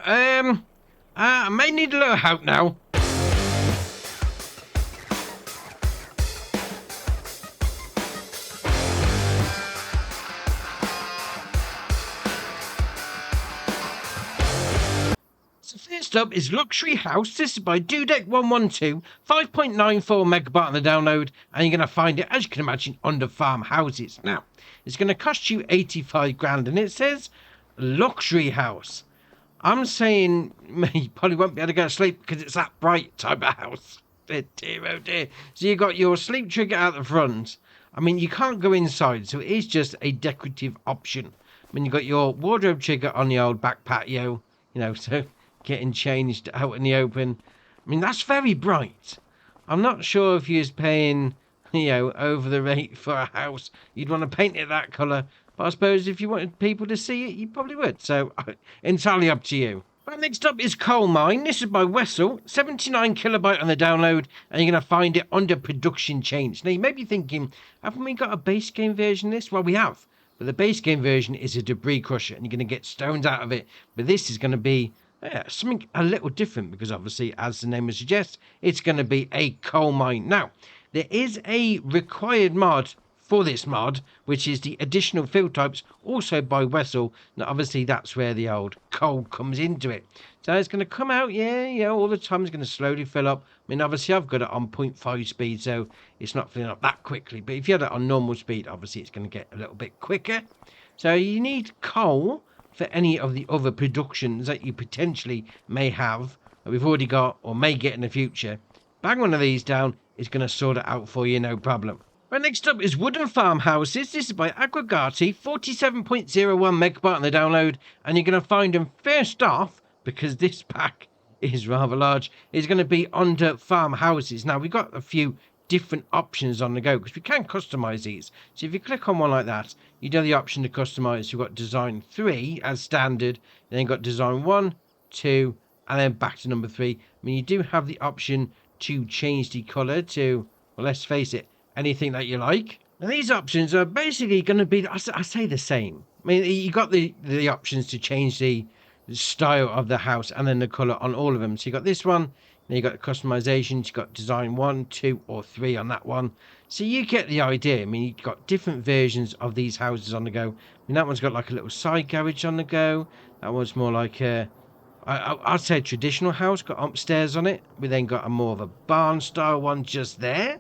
I may need a little help now. So first up is Luxury House. This is by Dudek 112, 5.94 megabyte on the download, and you're going to find it, as you can imagine, under Farmhouses. Now, it's going to cost you 85 grand, and it says Luxury House. I'm saying you probably won't be able to go to sleep because it's that bright type of house. Dear, oh dear. So you got your sleep trigger out the front. I mean, you can't go inside, so it is just a decorative option. I mean, you got your wardrobe trigger on the old back patio, so getting changed out in the open. I mean, that's very bright. I'm not sure if you was paying, over the rate for a house, you'd want to paint it that colour. But I suppose if you wanted people to see it, you probably would. So, entirely up to you. Right, next up is Coal Mine. This is by Wessel, 79 kilobyte on the download, and you're going to find it under Production Change. Now, you may be thinking, haven't we got a base game version of this? Well, we have. But the base game version is a debris crusher, and you're going to get stones out of it. But this is going to be something a little different, because obviously, as the name suggests, it's going to be a coal mine. Now, there is a required mod for this mod, which is the additional field types, also by Wessel. Now, obviously, that's where the old coal comes into it. So it's going to come out, all the time. It's going to slowly fill up. I mean, obviously, I've got it on 0.5 speed, so it's not filling up that quickly. But if you had it on normal speed, obviously, it's going to get a little bit quicker. So you need coal for any of the other productions that you potentially may have, that we've already got or may get in the future. Bang one of these down, it's going to sort it out for you, no problem. Right, next up is Wooden Farmhouses. This is by Aggregati, 47.01 megabyte on the download, and you're going to find them first off, because this pack is rather large, is going to be under Farmhouses. Now, we've got a few different options on the go, because we can customize these. So if you click on one like that, you do have the option to customize. You've got design 3 as standard, then you've got design 1, 2, and then back to number 3. I mean, you do have the option to change the color to, well, let's face it, anything that you like. Now, these options are basically going to be, I say the same. I mean, you got the options to change the style of the house and then the color on all of them. So you got this one, then you got the customizations, you got design 1, 2, or 3 on that one. So you get the idea. I mean, you've got different versions of these houses on the go. I mean, that one's got like a little side garage on the go. That one's more like I'd say a traditional house, got upstairs on it. We then got a more of a barn style one just there.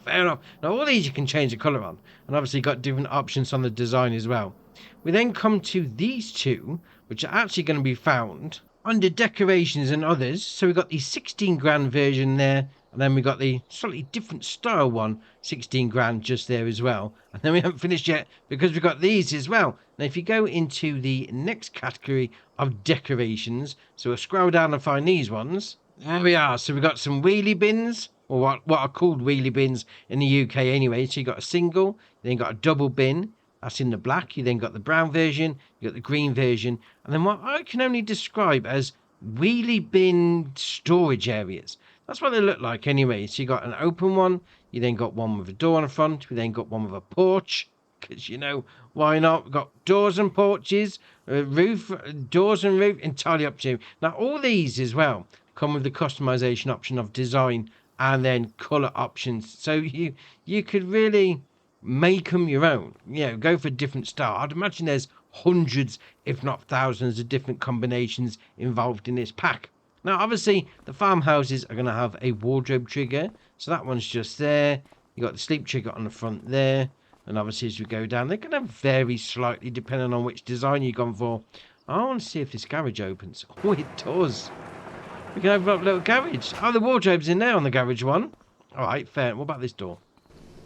Fair enough. Now, all these you can change the colour on, and obviously got different options on the design as well. We then come to these two, which are actually going to be found under decorations and others. So we've got the 16 grand version there, and then we got the slightly different style one, 16 grand just there as well. And then we haven't finished yet, because we've got these as well. Now, if you go into the next category of decorations, so we'll scroll down and find these ones. There we are. So we've got some wheelie bins, or what are called wheelie bins in the UK anyway. So you got a single, then you got a double bin, that's in the black. You then got the brown version, you got the green version, and then what I can only describe as wheelie bin storage areas. That's what they look like anyway. So you got an open one, you then got one with a door on the front, we then got one with a porch, because why not? We've got doors and porches, roof, doors and roof, entirely up to you. Now, all these as well come with the customization option of design and then color options, so you could really make them your own. Go for different style. I'd imagine there's hundreds, if not thousands, of different combinations involved in this pack. Now, obviously, the farmhouses are going to have a wardrobe trigger, so that one's just there. You got the sleep trigger on the front there, and obviously as we go down, they're going to vary slightly depending on which design you've gone for. I want to see if this garage opens. Oh, it does. We can open up a little garage. Oh, the wardrobe's in there on the garage one. All right, fair. What about this door?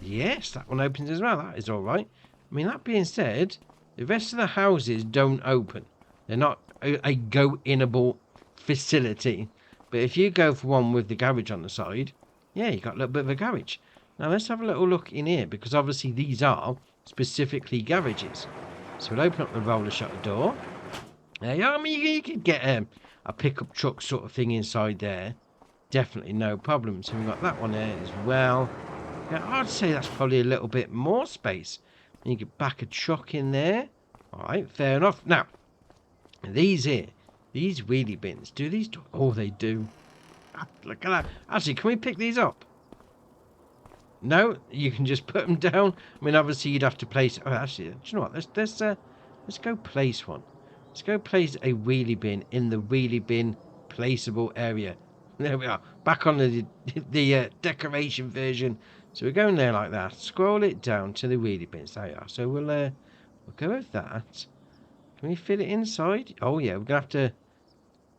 Yes, that one opens as well. That is all right. I mean, that being said, the rest of the houses don't open. They're not a go-inable facility. But if you go for one with the garage on the side, yeah, you got a little bit of a garage. Now, let's have a little look in here, because obviously these are specifically garages. So we'll open up the roller shutter door. Yeah, I mean, you could get a pickup truck sort of thing inside there. Definitely no problem. So we've got that one there as well. Yeah, I'd say that's probably a little bit more space. And you could back a truck in there. All right, fair enough. Now, these here, These wheelie bins, do these do? Oh, they do. Look at that. Actually, can we pick these up? No, you can just put them down. I mean, obviously you'd have to place. Oh, actually, do you know what? Let's go place one. Let's go place a wheelie bin in the wheelie bin placeable area. There we are. Back on the decoration version. So we're going there like that. Scroll it down to the wheelie bins. There you are. So we'll go with that. Can we fit it inside? Oh yeah, we're gonna have to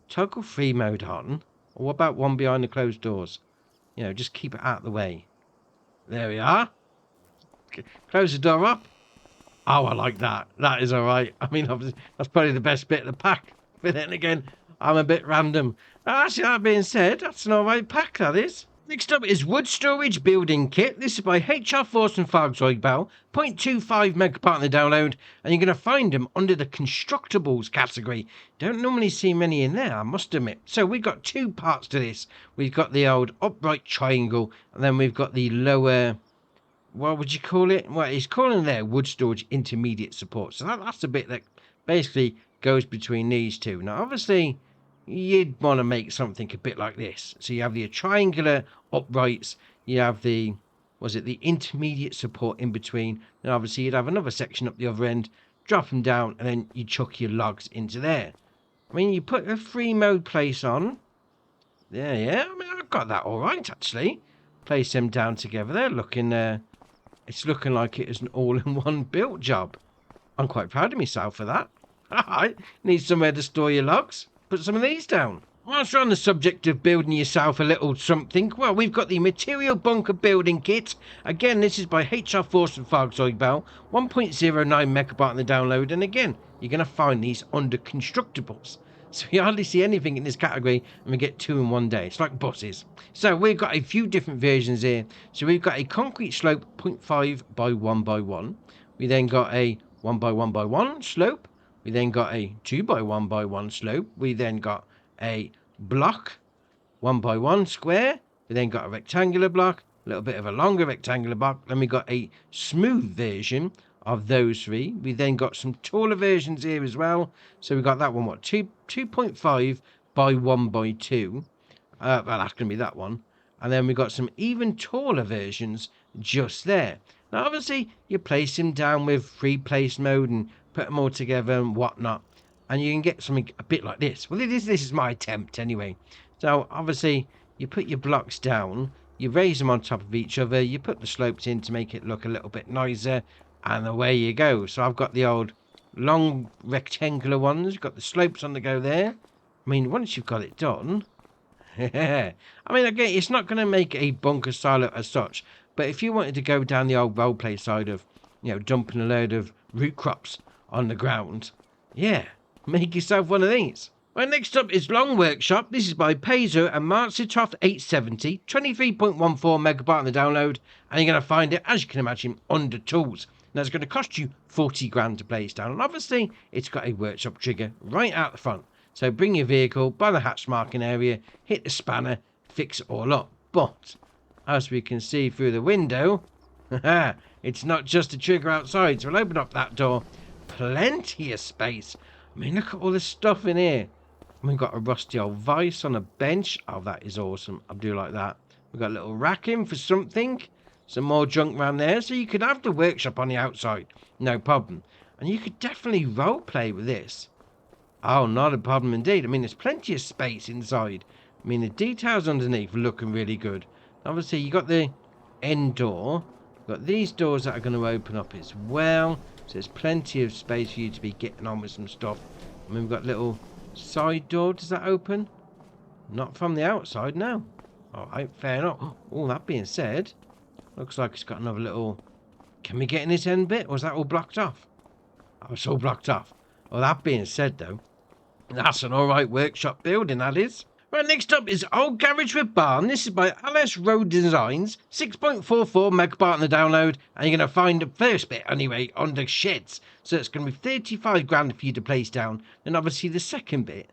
toggle free mode on. Or what about one behind the closed doors? You know, just keep it out of the way. There we are. Close the door up. Oh, I like that. That is all right. I mean, obviously, that's probably the best bit of the pack. But then again, I'm a bit random. Actually, that being said, that's an all right pack, that is. Next up is Woodstorage Building Kit. This is by HR Force and Farmhouses, Bale. 0.25 megapart in the download. And you're going to find them under the Constructables category. Don't normally see many in there, I must admit. So we've got two parts to this. We've got the old upright triangle. And then we've got the lower... What would you call it? Well, he's calling there wood storage intermediate support. So that's the bit that basically goes between these two. Now, obviously, you'd want to make something a bit like this. So you have the triangular uprights. You have the, was it the intermediate support in between? And obviously, you'd have another section up the other end, drop them down, and then you chuck your logs into there. I mean, you put a free mode place on. Yeah. I mean, I've got that all right, actually. Place them down together. They're looking... It's looking like it is an all-in-one built job. I'm quite proud of myself for that. Alright, need somewhere to store your logs. Put some of these down. Whilst we're on the subject of building yourself a little something, well, we've got the Materialbunker Building Kit. Again, this is by HR Force and Farmhouses, Bale. 1.09 megabyte in the download. And again, you're going to find these under Constructables. So you hardly see anything in this category, and we get two in one day. It's like buses. So we've got a few different versions here. So we've got a concrete slope 0.5 by 1 by 1. We then got a 1 by 1 by 1 slope. We then got a 2 by 1 by 1 slope. We then got a block 1 by 1 square. We then got a rectangular block, a little bit of a longer rectangular block. Then we got a smooth version of those three. We then got some taller versions here as well. So we got that one, 2.5 by 1 by 2. Well, that's going to be that one. And then we got some even taller versions just there. Now, obviously, you place them down with free place mode and put them all together and whatnot. And you can get something a bit like this. Well, this is my attempt anyway. So, obviously, you put your blocks down. You raise them on top of each other. You put the slopes in to make it look a little bit nicer. And away you go. So I've got the old long rectangular ones. You've got the slopes on the go there. I mean, once you've got it done... I mean, again, it's not going to make a bunker silo as such. But if you wanted to go down the old roleplay side of, you know, dumping a load of root crops on the ground, yeah, make yourself one of these. Well, next up is Long Workshop. This is by Paizo and Marzitoft 870. 23.14 megabyte on the download. And you're going to find it, as you can imagine, under tools. Now, it's going to cost you 40 grand to place down. And obviously, it's got a workshop trigger right out the front. So bring your vehicle by the hatch marking area, hit the spanner, fix it all up. But, as we can see through the window, it's not just a trigger outside. So we'll open up that door. Plenty of space. I mean, look at all this stuff in here. We've got a rusty old vice on a bench. Oh, that is awesome. I do like that. We've got a little rack in for something. Some more junk around there. So you could have the workshop on the outside. No problem. And you could definitely role play with this. Oh, not a problem indeed. I mean, there's plenty of space inside. I mean, the details underneath are looking really good. Obviously, you got the end door. You've got these doors that are going to open up as well. So there's plenty of space for you to be getting on with some stuff. I mean, we've got little side door. Does that open? Not from the outside, no. All right, fair enough. Oh, that being said, looks like it's got another little... Can we get in this end bit? Or is that all blocked off? Oh, it's all blocked off. Well, that being said, though, that's an alright workshop building, that is. Right, next up is Old Garage with Barn. This is by LS Road Designs. 6.44 megabyte on the download. And you're going to find the first bit, anyway, under sheds. So it's going to be 35 grand for you to place down. And obviously the second bit,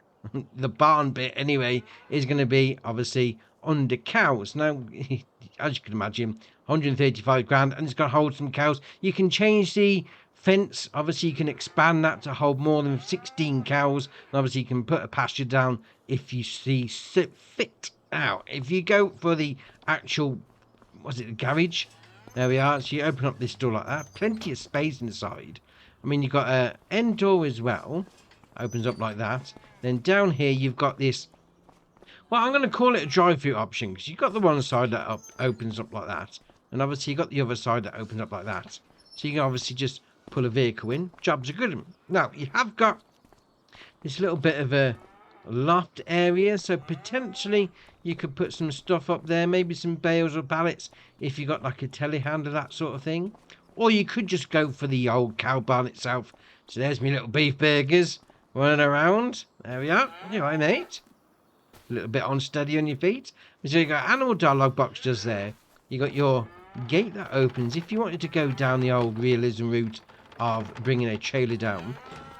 the barn bit, anyway, is going to be, obviously, under cows. Now, as you can imagine, 135 grand. And it's going to hold some cows. You can change the fence. Obviously, you can expand that to hold more than 16 cows. And obviously, you can put a pasture down if you see fit. Now, if you go for the actual, was it the garage? There we are. So you open up this door like that. Plenty of space inside. I mean, you've got an end door as well. Opens up like that. Then down here, you've got this. Well, I'm going to call it a drive-through option because you've got the one side that opens up like that. And obviously, you've got the other side that opens up like that. So you can obviously just pull a vehicle in. Jobs are good. Now, you have got this little bit of a loft area. So potentially, you could put some stuff up there. Maybe some bales or pallets if you got like a telehandler, that sort of thing. Or you could just go for the old cow barn itself. So there's my little beef burgers running around. There we are. You all right, mate? A little bit unsteady on your feet. So you got animal dialogue box just there. You got your gate that opens. If you wanted to go down the old realism route of bringing a trailer down.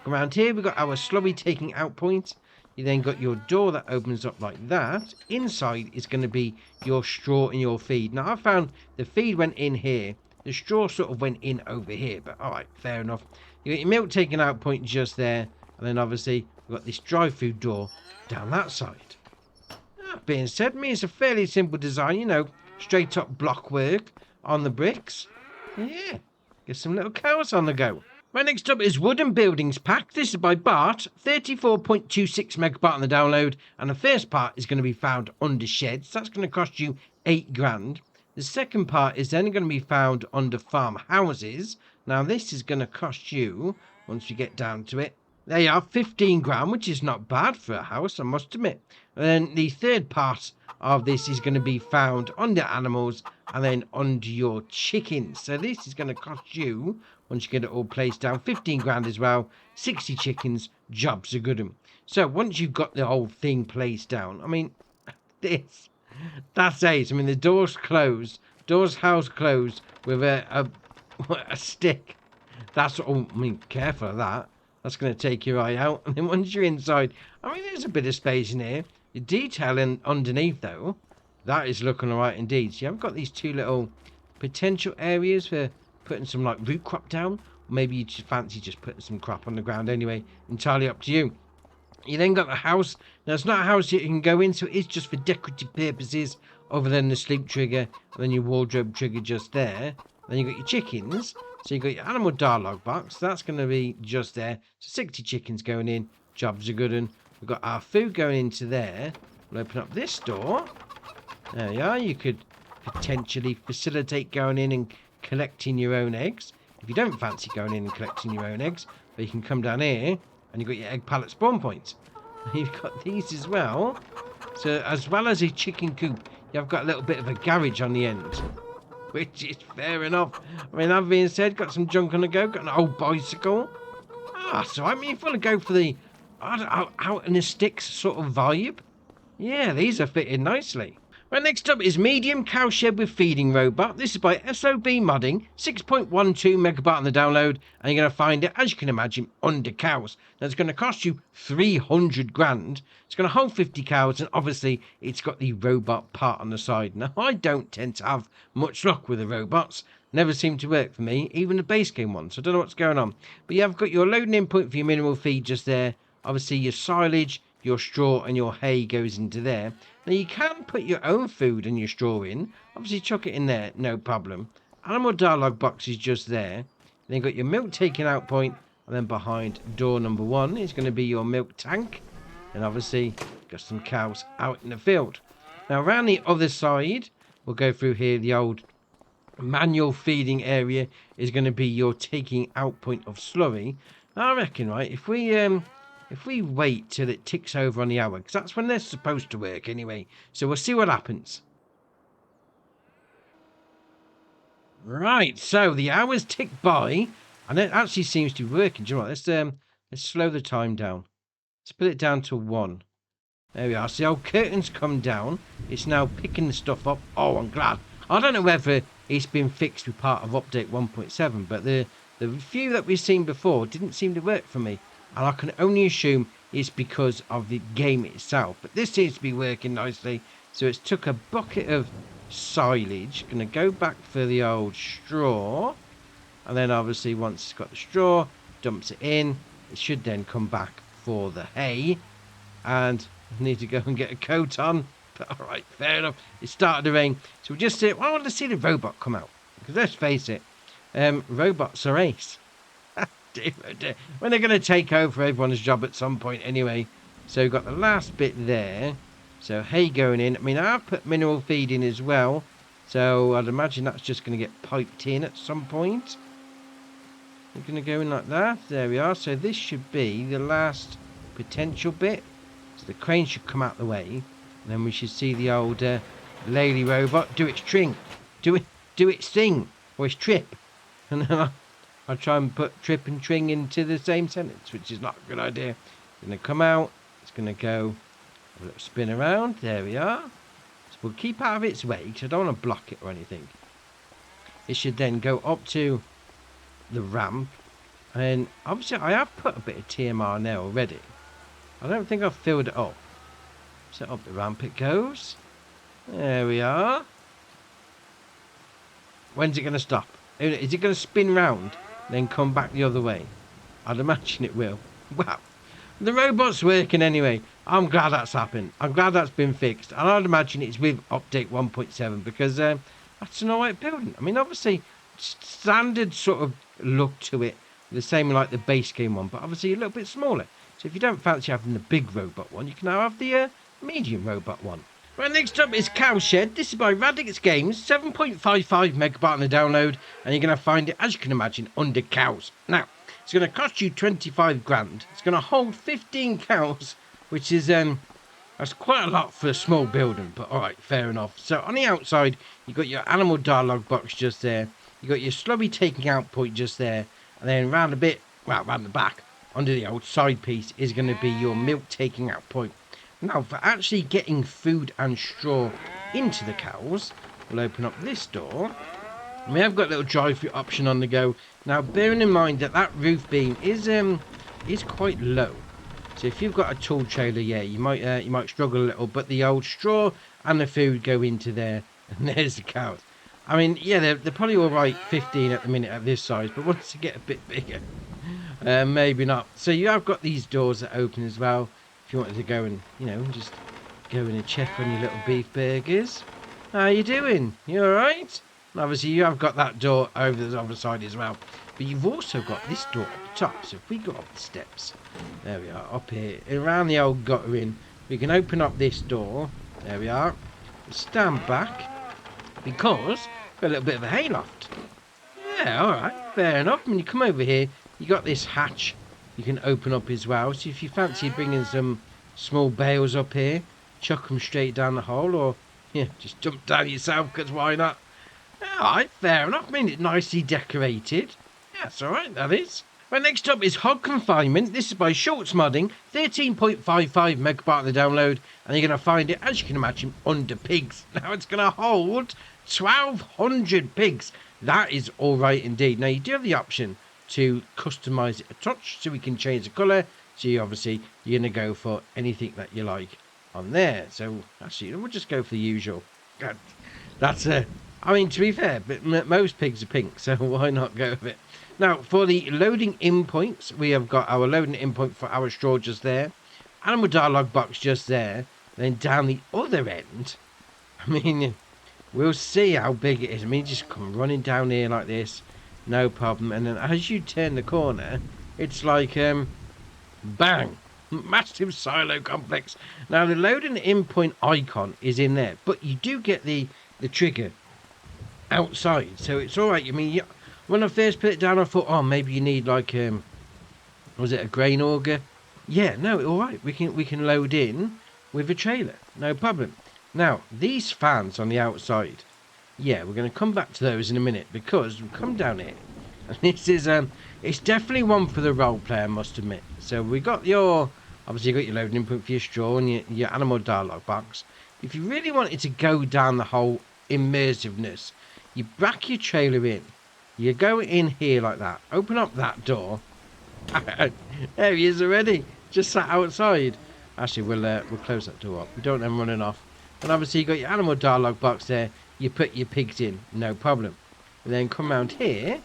Around here we've got our slurry taking out point. You then got your door that opens up like that. Inside is going to be your straw and your feed. Now I found the feed went in here. The straw sort of went in over here. But alright, fair enough. You got your milk taking out point just there. And then obviously we've got this drive-through door down that side. That being said, it's a fairly simple design, you know, straight up block work on the bricks. Yeah, get some little cows on the go. Right, next up is Wooden Buildings Pack. This is by Bart, 34.26 megabyte on the download, and the first part is going to be found under sheds. That's going to cost you £8,000. The second part is then going to be found under farmhouses. Now this is going to cost you, once we get down to it, there you are, £15,000, which is not bad for a house, I must admit. And then the third part of this is going to be found under animals and then under your chickens. So this is going to cost you, once you get it all placed down, £15,000 as well. 60 chickens, jobs are good. So once you've got the whole thing placed down, I mean, that's ace. I mean, the door's closed, house closed with a stick. That's all. I mean, careful of that. That's going to take your eye out. And then once you're inside, I mean, there's a bit of space in here. The detailing underneath, though, that is looking all right indeed. So you have got these two little potential areas for putting some, like, root crop down. Or maybe you just fancy just putting some crop on the ground anyway. Entirely up to you. You then got the house. Now, it's not a house you can go in, so it's just for decorative purposes, other than the sleep trigger, and then your wardrobe trigger just there. Then you got your chickens. So you got your animal dialogue box. That's going to be just there. So 60 chickens going in. Jobs are good. And we've got our food going into there. We'll open up this door. There you are. You could potentially facilitate going in and collecting your own eggs. If you don't fancy going in and collecting your own eggs, but you can come down here and you've got your egg pallet spawn points. You've got these as well. So as well as a chicken coop, you've got a little bit of a garage on the end. Which is fair enough. I mean, that being said, got some junk on the go, got an old bicycle. So I mean, if you want to go for the out in the sticks sort of vibe, yeah, these are fitting nicely. Right, next up is Medium Cowshed with Feeding Robot. This is by SOB Modding, 6.12 megabyte on the download, and you're going to find it, as you can imagine, under cows. Now, it's going to cost you £300,000. It's going to hold 50 cows, and obviously, it's got the robot part on the side. Now, I don't tend to have much luck with the robots. Never seem to work for me, even the base game one, so I don't know what's going on. But you have got your loading input for your minimal feed just there. Obviously, your silage, your straw, and your hay goes into there. Now, you can put your own food and your straw in. Obviously, chuck it in there, no problem. Animal dialogue box is just there. Then you've got your milk taking out point, and then behind door number 1 is going to be your milk tank. And obviously, got some cows out in the field. Now, around the other side, we'll go through here, the old manual feeding area is going to be your taking out point of slurry. Now, I reckon, right, if we wait till it ticks over on the hour, because that's when they're supposed to work anyway. So we'll see what happens. Right, so the hours tick by, and it actually seems to be working. Do you know what? Let's slow the time down. Let's put it down to 1. There we are. So the old curtains come down. It's now picking the stuff up. Oh, I'm glad. I don't know whether it's been fixed with part of update 1.7, but the few that we've seen before didn't seem to work for me. And I can only assume it's because of the game itself. But this seems to be working nicely. So it's took a bucket of silage. Going to go back for the old straw. And then obviously once it's got the straw, dumps it in. It should then come back for the hay. And I need to go and get a coat on. But alright, fair enough. It started to rain. So we just I wanted to see the robot come out. Because let's face it, robots are ace. Dear, oh dear. When they're going to take over everyone's job at some point anyway. So we've got the last bit there. So hay going in. I mean, I've put mineral feed in as well. So I'd imagine that's just going to get piped in at some point. We're going to go in like that. There we are. So this should be the last potential bit. So the crane should come out the way. And then we should see the old lady robot do its tring. Do its thing. Or its trip. And then I'll try and put trip and tring into the same sentence, which is not a good idea. It's going to come out. It's going to go a little spin around. There we are. So we'll keep out of its way because I don't want to block it or anything. It should then go up to the ramp. And obviously I have put a bit of TMR there already. I don't think I've filled it up. So up the ramp it goes. There we are. When's it going to stop? Is it going to spin round, then come back the other way? I'd imagine it will. Wow. The robot's working anyway. I'm glad that's happened. I'm glad that's been fixed. And I'd imagine it's with update 1.7 because that's an alright building. I mean, obviously, standard sort of look to it. The same like the base game one, but obviously a little bit smaller. So if you don't fancy having the big robot one, you can now have the medium robot one. Right, next up is Cowshed. This is by Radix Games, 7.55 megabyte on the download, and you're going to find it, as you can imagine, under cows. Now, it's going to cost you 25 grand. It's going to hold 15 cows, which is that's quite a lot for a small building, but all right, fair enough. So on the outside, you've got your animal dialogue box just there. You've got your slurry taking out point just there, and then round the back, under the old side piece, is going to be your milk taking out point. Now, for actually getting food and straw into the cows, we'll open up this door. We have got a little drive-through option on the go. Now, bearing in mind that that roof beam is quite low. So if you've got a tool trailer, yeah, you might struggle a little. But the old straw and the food go into there, and there's the cows. I mean, yeah, they're probably all right 15 at the minute at this size, but once they get a bit bigger, maybe not. So you have got these doors that open as well. If you wanted to go and, just go in and check on your little beef burgers. How you doing? You alright? Obviously, you have got that door over the other side as well. But you've also got this door at the top. So if we go up the steps, there we are, up here, around the old gutter in, we can open up this door. There we are. Stand back, because we've got a little bit of a hayloft. Yeah, alright, fair enough. When you come over here, you got this hatch you can open up as well. So if you fancy bringing some small bales up here, chuck them straight down the hole, or just jump down yourself, because why not? Alright, fair enough. I mean, it's nicely decorated. Yeah, that's alright, that is. Right, next up is Hog Confinement. This is by Schultz Modding, 13.55 megabyte on the download, and you're going to find it, as you can imagine, under pigs. Now it's going to hold 1,200 pigs. That is alright indeed. Now you do have the option to customize it a touch, so we can change the color. So you're going to go for anything that you like on there. So actually, we'll just go for the usual. That's I mean, to be fair, but most pigs are pink, so why not go with it? Now, for the loading in points, we have got our loading in point for our straw just there, animal dialogue box just there, then down the other end, I mean, we'll see how big it is. I mean, just come running down here like this, no problem. And then as you turn the corner, it's like, bang, massive silo complex. Now, the loading in point icon is in there, but you do get the trigger outside, so it's all right. I mean, when I first put it down, I thought, oh, maybe you need like was it a grain auger? Yeah, no, all right. We can load in with a trailer, no problem. Now these fans on the outside, yeah, we're going to come back to those in a minute, because we'll come down here, and this is it's definitely one for the role player, I must admit. So we got obviously you got your loading input for your straw and your animal dialogue box. If you really wanted to go down the whole immersiveness, you back your trailer in, you go in here like that, open up that door, there he is already, just sat outside. Actually, we'll close that door up, we don't want them running off. And obviously you got your animal dialogue box there, you put your pigs in, no problem. And then come around here,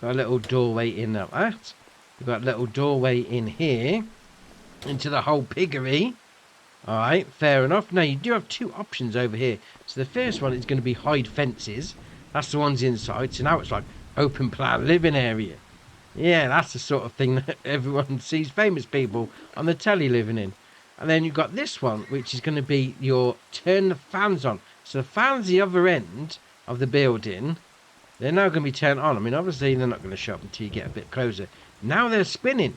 Got a little doorway in that. We've got a little doorway in here into the whole piggery. Alright, fair enough. Now, you do have two options over here. So the first one is going to be hide fences. That's the ones inside. So now it's like open plan living area. Yeah, that's the sort of thing that everyone sees famous people on the telly living in. And then you've got this one, which is going to be your turn the fans on. So the fans the other end of the building, they're now going to be turned on. I mean, obviously, they're not going to show up until you get a bit closer. Now they're spinning.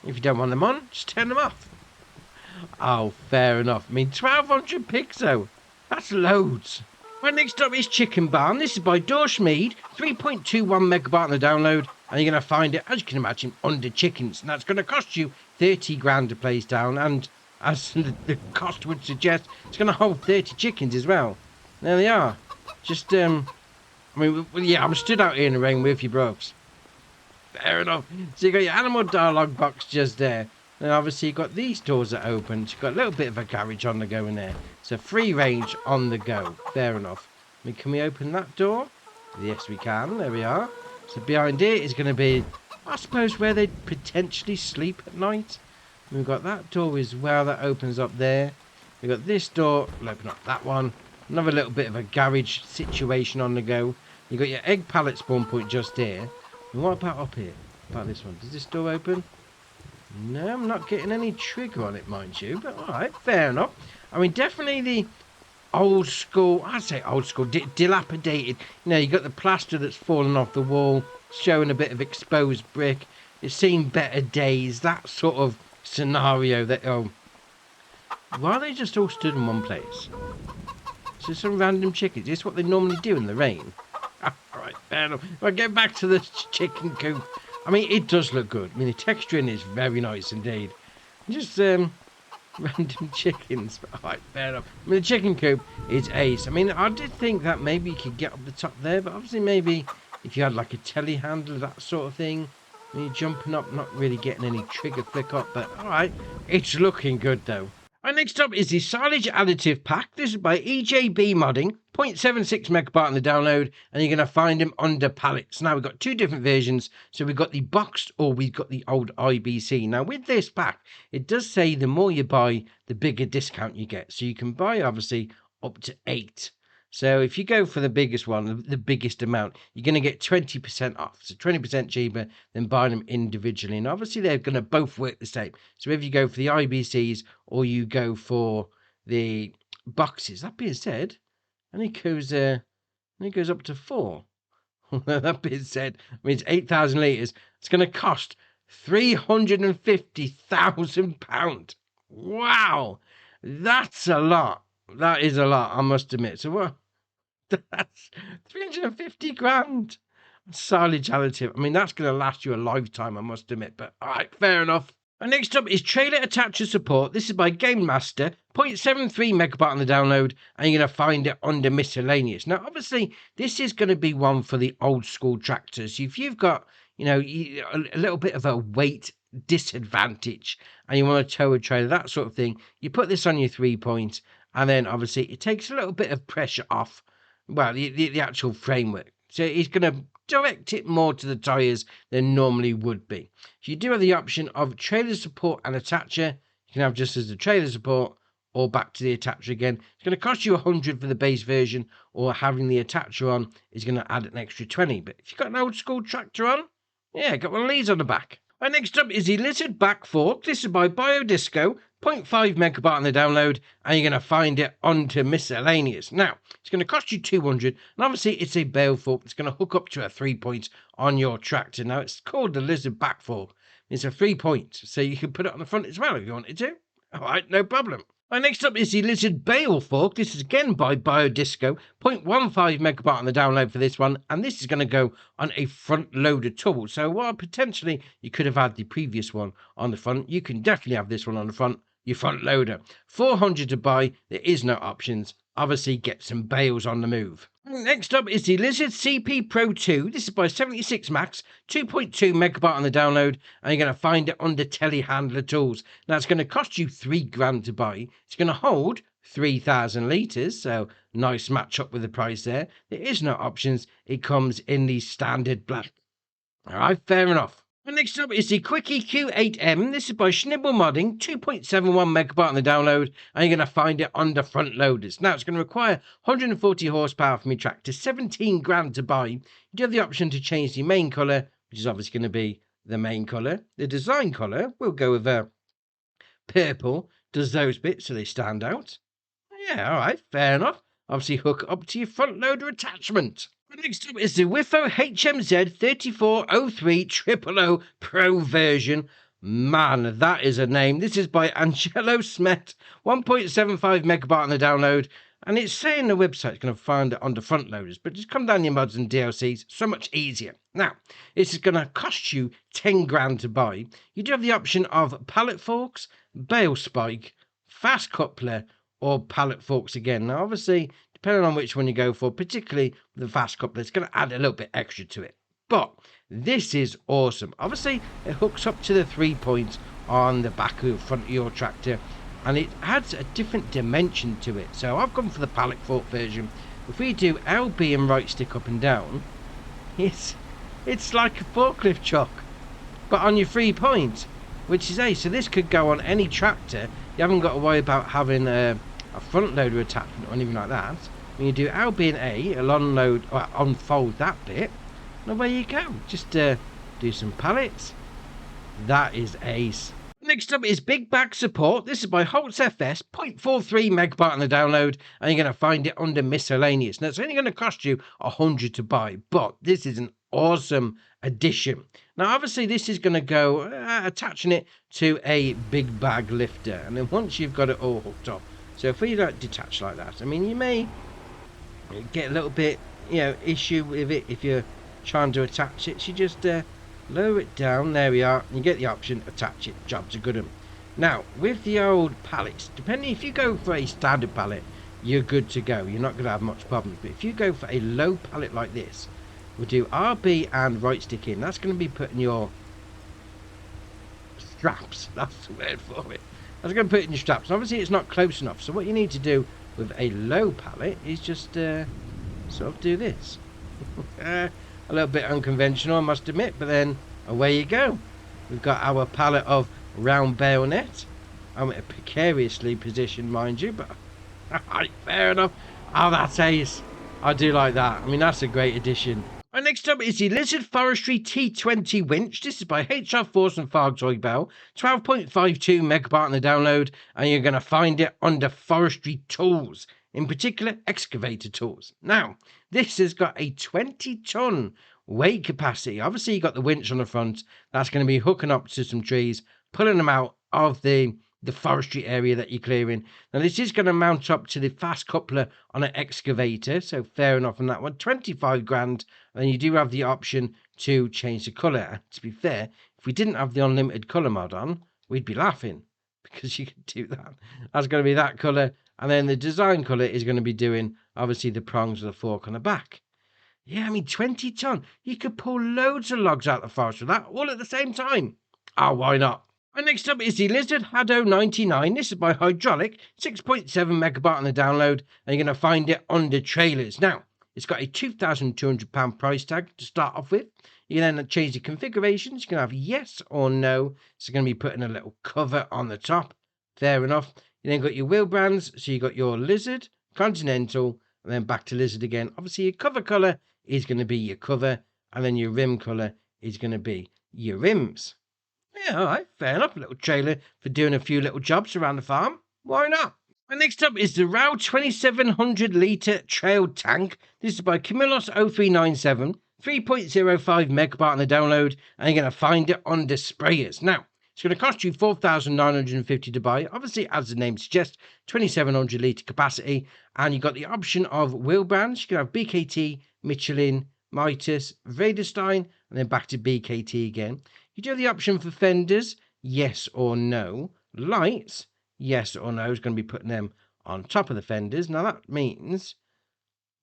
If you don't want them on, just turn them off. Oh, fair enough. I mean, 1,200 pigs, though. That's loads. Right, next up is Chicken Barn. This is by Dorschmead. 3.21 megabyte on the download. And you're going to find it, as you can imagine, under chickens. And that's going to cost you 30 grand to place down. And as the cost would suggest, it's going to hold 30 chickens as well. There they are. Just, I mean, yeah, I'm stood out here in the rain with you, bros. Fair enough. So you got your animal dialogue box just there. And obviously you've got these doors that open. So you've got a little bit of a garage on the go in there. So free range on the go. Fair enough. I mean, can we open that door? Yes, we can. There we are. So behind it is going to be, I suppose, where they'd potentially sleep at night. We've got that door as well that opens up there. We've got this door. We'll open up that one. Another little bit of a garage situation on the go. You've got your egg pallet spawn point just here. And what about up here? What about this one? Does this door open? No, I'm not getting any trigger on it, mind you. But alright, fair enough. I mean, definitely the old school, I'd say old school, dilapidated. You know, you got the plaster that's fallen off the wall, showing a bit of exposed brick. It's seen better days, that sort of scenario that, why are they just all stood in one place? So some random chickens. Is this what they normally do in the rain? Alright, fair enough. Well, get back to the chicken coop. I mean, it does look good. I mean, the texturing is very nice indeed. Just, random chickens. Alright, fair enough. I mean, the chicken coop is ace. I mean, I did think that maybe you could get up the top there, but obviously maybe if you had like a telehandler, that sort of thing, and you're jumping up, not really getting any trigger flick up, but alright, it's looking good though. Right, next up is the Silage Additive Pack. This is by EJB Modding, 0.76 megabyte on the download, and you're going to find them under pallets. Now, we've got two different versions. So we've got the boxed or we've got the old IBC. Now, with this pack, it does say the more you buy, the bigger discount you get. So you can buy, obviously, up to 8. So if you go for the biggest one, the biggest amount, you're going to get 20% off. So 20% cheaper than buying them individually. And obviously they're going to both work the same. So if you go for the IBCs or you go for the boxes, that being said, and it goes up to 4. That being said, I mean, it's 8,000 litres. It's going to cost £350,000. Wow, that's a lot. That is a lot, I must admit. So what? That's 350 grand. Silage additive. I mean, that's going to last you a lifetime, I must admit. But all right, fair enough. And next up is trailer attacher support. This is by Game Master, 0.73 megabyte on the download, and you're going to find it under miscellaneous. Now, obviously, this is going to be one for the old school tractors. If you've got, you know, a little bit of a weight disadvantage and you want to tow a trailer, that sort of thing, you put this on your 3-point. And then, obviously, it takes a little bit of pressure off, well, the actual framework. So it's going to direct it more to the tyres than normally would be. If you do have the option of trailer support and attacher, you can have just as the trailer support or back to the attacher again. It's going to cost you 100 for the base version, or having the attacher on is going to add an extra 20. But if you've got an old school tractor on, yeah, got one of these on the back. Right, next up is the Lizard Back Fork. This is by Biodisco, 0.5 megabyte on the download, and you're going to find it onto miscellaneous. Now, it's going to cost you 200, and obviously it's a Bale fork that's going to hook up to a 3-point on your tractor. Now, it's called the Lizard Back Fork. It's a 3-point, so you can put it on the front as well if you wanted to. All right, no problem. Right, next up is the Lizard Bale fork. This is again by Biodisco, 0.15 megabyte on the download for this one, and this is going to go on a front loader tool. So while potentially you could have had the previous one on the front, you can definitely have this one on the front, your front loader. 400 to buy, there is no options. Obviously get some bales on the move. Next up is the Lizard CP Pro2. This is by 76 Max, 2.2 megabyte on the download, and you're going to find it under telehandler tools. Now, it's going to cost you 3 grand to buy. It's going to hold 3,000 litres, so nice match up with the price there. There is no options. It comes in the standard black. Alright, fair enough. And next up is the Quicke Q8M. This is by Schnibble Modding, 2.71 megabyte on the download, and you're going to find it under front loaders. Now, it's going to require 140 horsepower from your tractor, 17 grand to buy. You do have the option to change the main colour, which is obviously going to be the main colour. The design colour, we'll go with purple, does those bits so they stand out. Yeah, alright, fair enough. Obviously, hook up to your front loader attachment. Next up is the Wifo HMZ 3403 000 Pro version. Man, that is a name. This is by Angelo Smet, 1.75 megabyte on the download. And it's saying the website's going to find it on the front loaders, but just come down your mods and DLCs, so much easier. Now, this is going to cost you 10 grand to buy. You do have the option of pallet forks, bale spike, fast coupler, or pallet forks again. Now, obviously, depending on which one you go for, particularly the fast coupler, it's going to add a little bit extra to it. But this is awesome. Obviously, it hooks up to the 3 points on the back of the front of your tractor, and it adds a different dimension to it. So I've gone for the pallet fork version. If we do LB and right stick up and down, it's like a forklift chuck, but on your 3 points, which is so this could go on any tractor. You haven't got to worry about having a front loader attachment or anything like that. When you do LB and A, it'll unload or unfold that bit, and away you go. Just do some pallets. That is ace. Next up is Big Bag Support. This is by Holtz FS, 0.43 megabyte on the download, and you're going to find it under miscellaneous. Now, it's only going to cost you 100 to buy, but this is an awesome addition. Now, obviously, this is going to go attaching it to a big bag lifter, and then once you've got it all hooked up. So if we detach like that, I mean, you may get a little bit, issue with it if you're trying to attach it. So you just lower it down. There we are. You get the option, attach it. Job's a good one. Now, with the old pallets, depending if you go for a standard pallet, you're good to go. You're not going to have much problems. But if you go for a low pallet like this, we'll do RB and right stick in. That's going to be putting your straps. That's the word for it. That's going to put it in your straps. And obviously, it's not close enough. So what you need to do with a low pallet is just sort of do this. A little bit unconventional, I must admit, but then away you go. We've got our pallet of round bayonet. I'm precariously positioned, mind you, but fair enough. Oh, that's ace. I do like that. I mean, that's a great addition. And next up is the Lizard Forestry T20 Winch. This is by HR Force and Farmhouses Bale, 12.52 megabyte on the download, and you're going to find it under Forestry Tools, in particular excavator tools. Now, this has got a 20-ton weight capacity. Obviously, you've got the winch on the front. That's going to be hooking up to some trees, pulling them out of the forestry area that you're clearing. Now, this is going to mount up to the fast coupler on an excavator, so fair enough on that one. 25 grand, and then you do have the option to change the colour. To be fair, if we didn't have the unlimited colour mod on, we'd be laughing, because you can do that. That's going to be that colour. And then the design colour is going to be doing, obviously, the prongs of the fork on the back. Yeah, I mean, 20 ton. You could pull loads of logs out of the forest with that all at the same time. Oh, why not? And next up is the Lizard Hado 99. This is by Hydraulic, 6.7 megabyte on the download, and you're going to find it under trailers. Now, it's got a £2,200 price tag to start off with. You can then change the configurations. You can have yes or no. So you're going to be putting a little cover on the top. Fair enough. You then got your wheel brands, so you got your Lizard, Continental, and then back to Lizard again. Obviously, your cover colour is going to be your cover, and then your rim colour is going to be your rims. Yeah, all right, fair enough. A little trailer for doing a few little jobs around the farm. Why not? And next up is the ROW 2700 litre trail tank. This is by Camillos 0397, 3.05 megabyte on the download, and you're going to find it under sprayers. Now, it's going to cost you $4,950 to buy. Obviously, as the name suggests, 2,700 litre capacity. And you've got the option of wheel brands. You can have BKT, Michelin, Mitas, Vredestein, and then back to BKT again. You do have the option for fenders, yes or no. Lights, yes or no. Is going to be putting them on top of the fenders. Now, that means,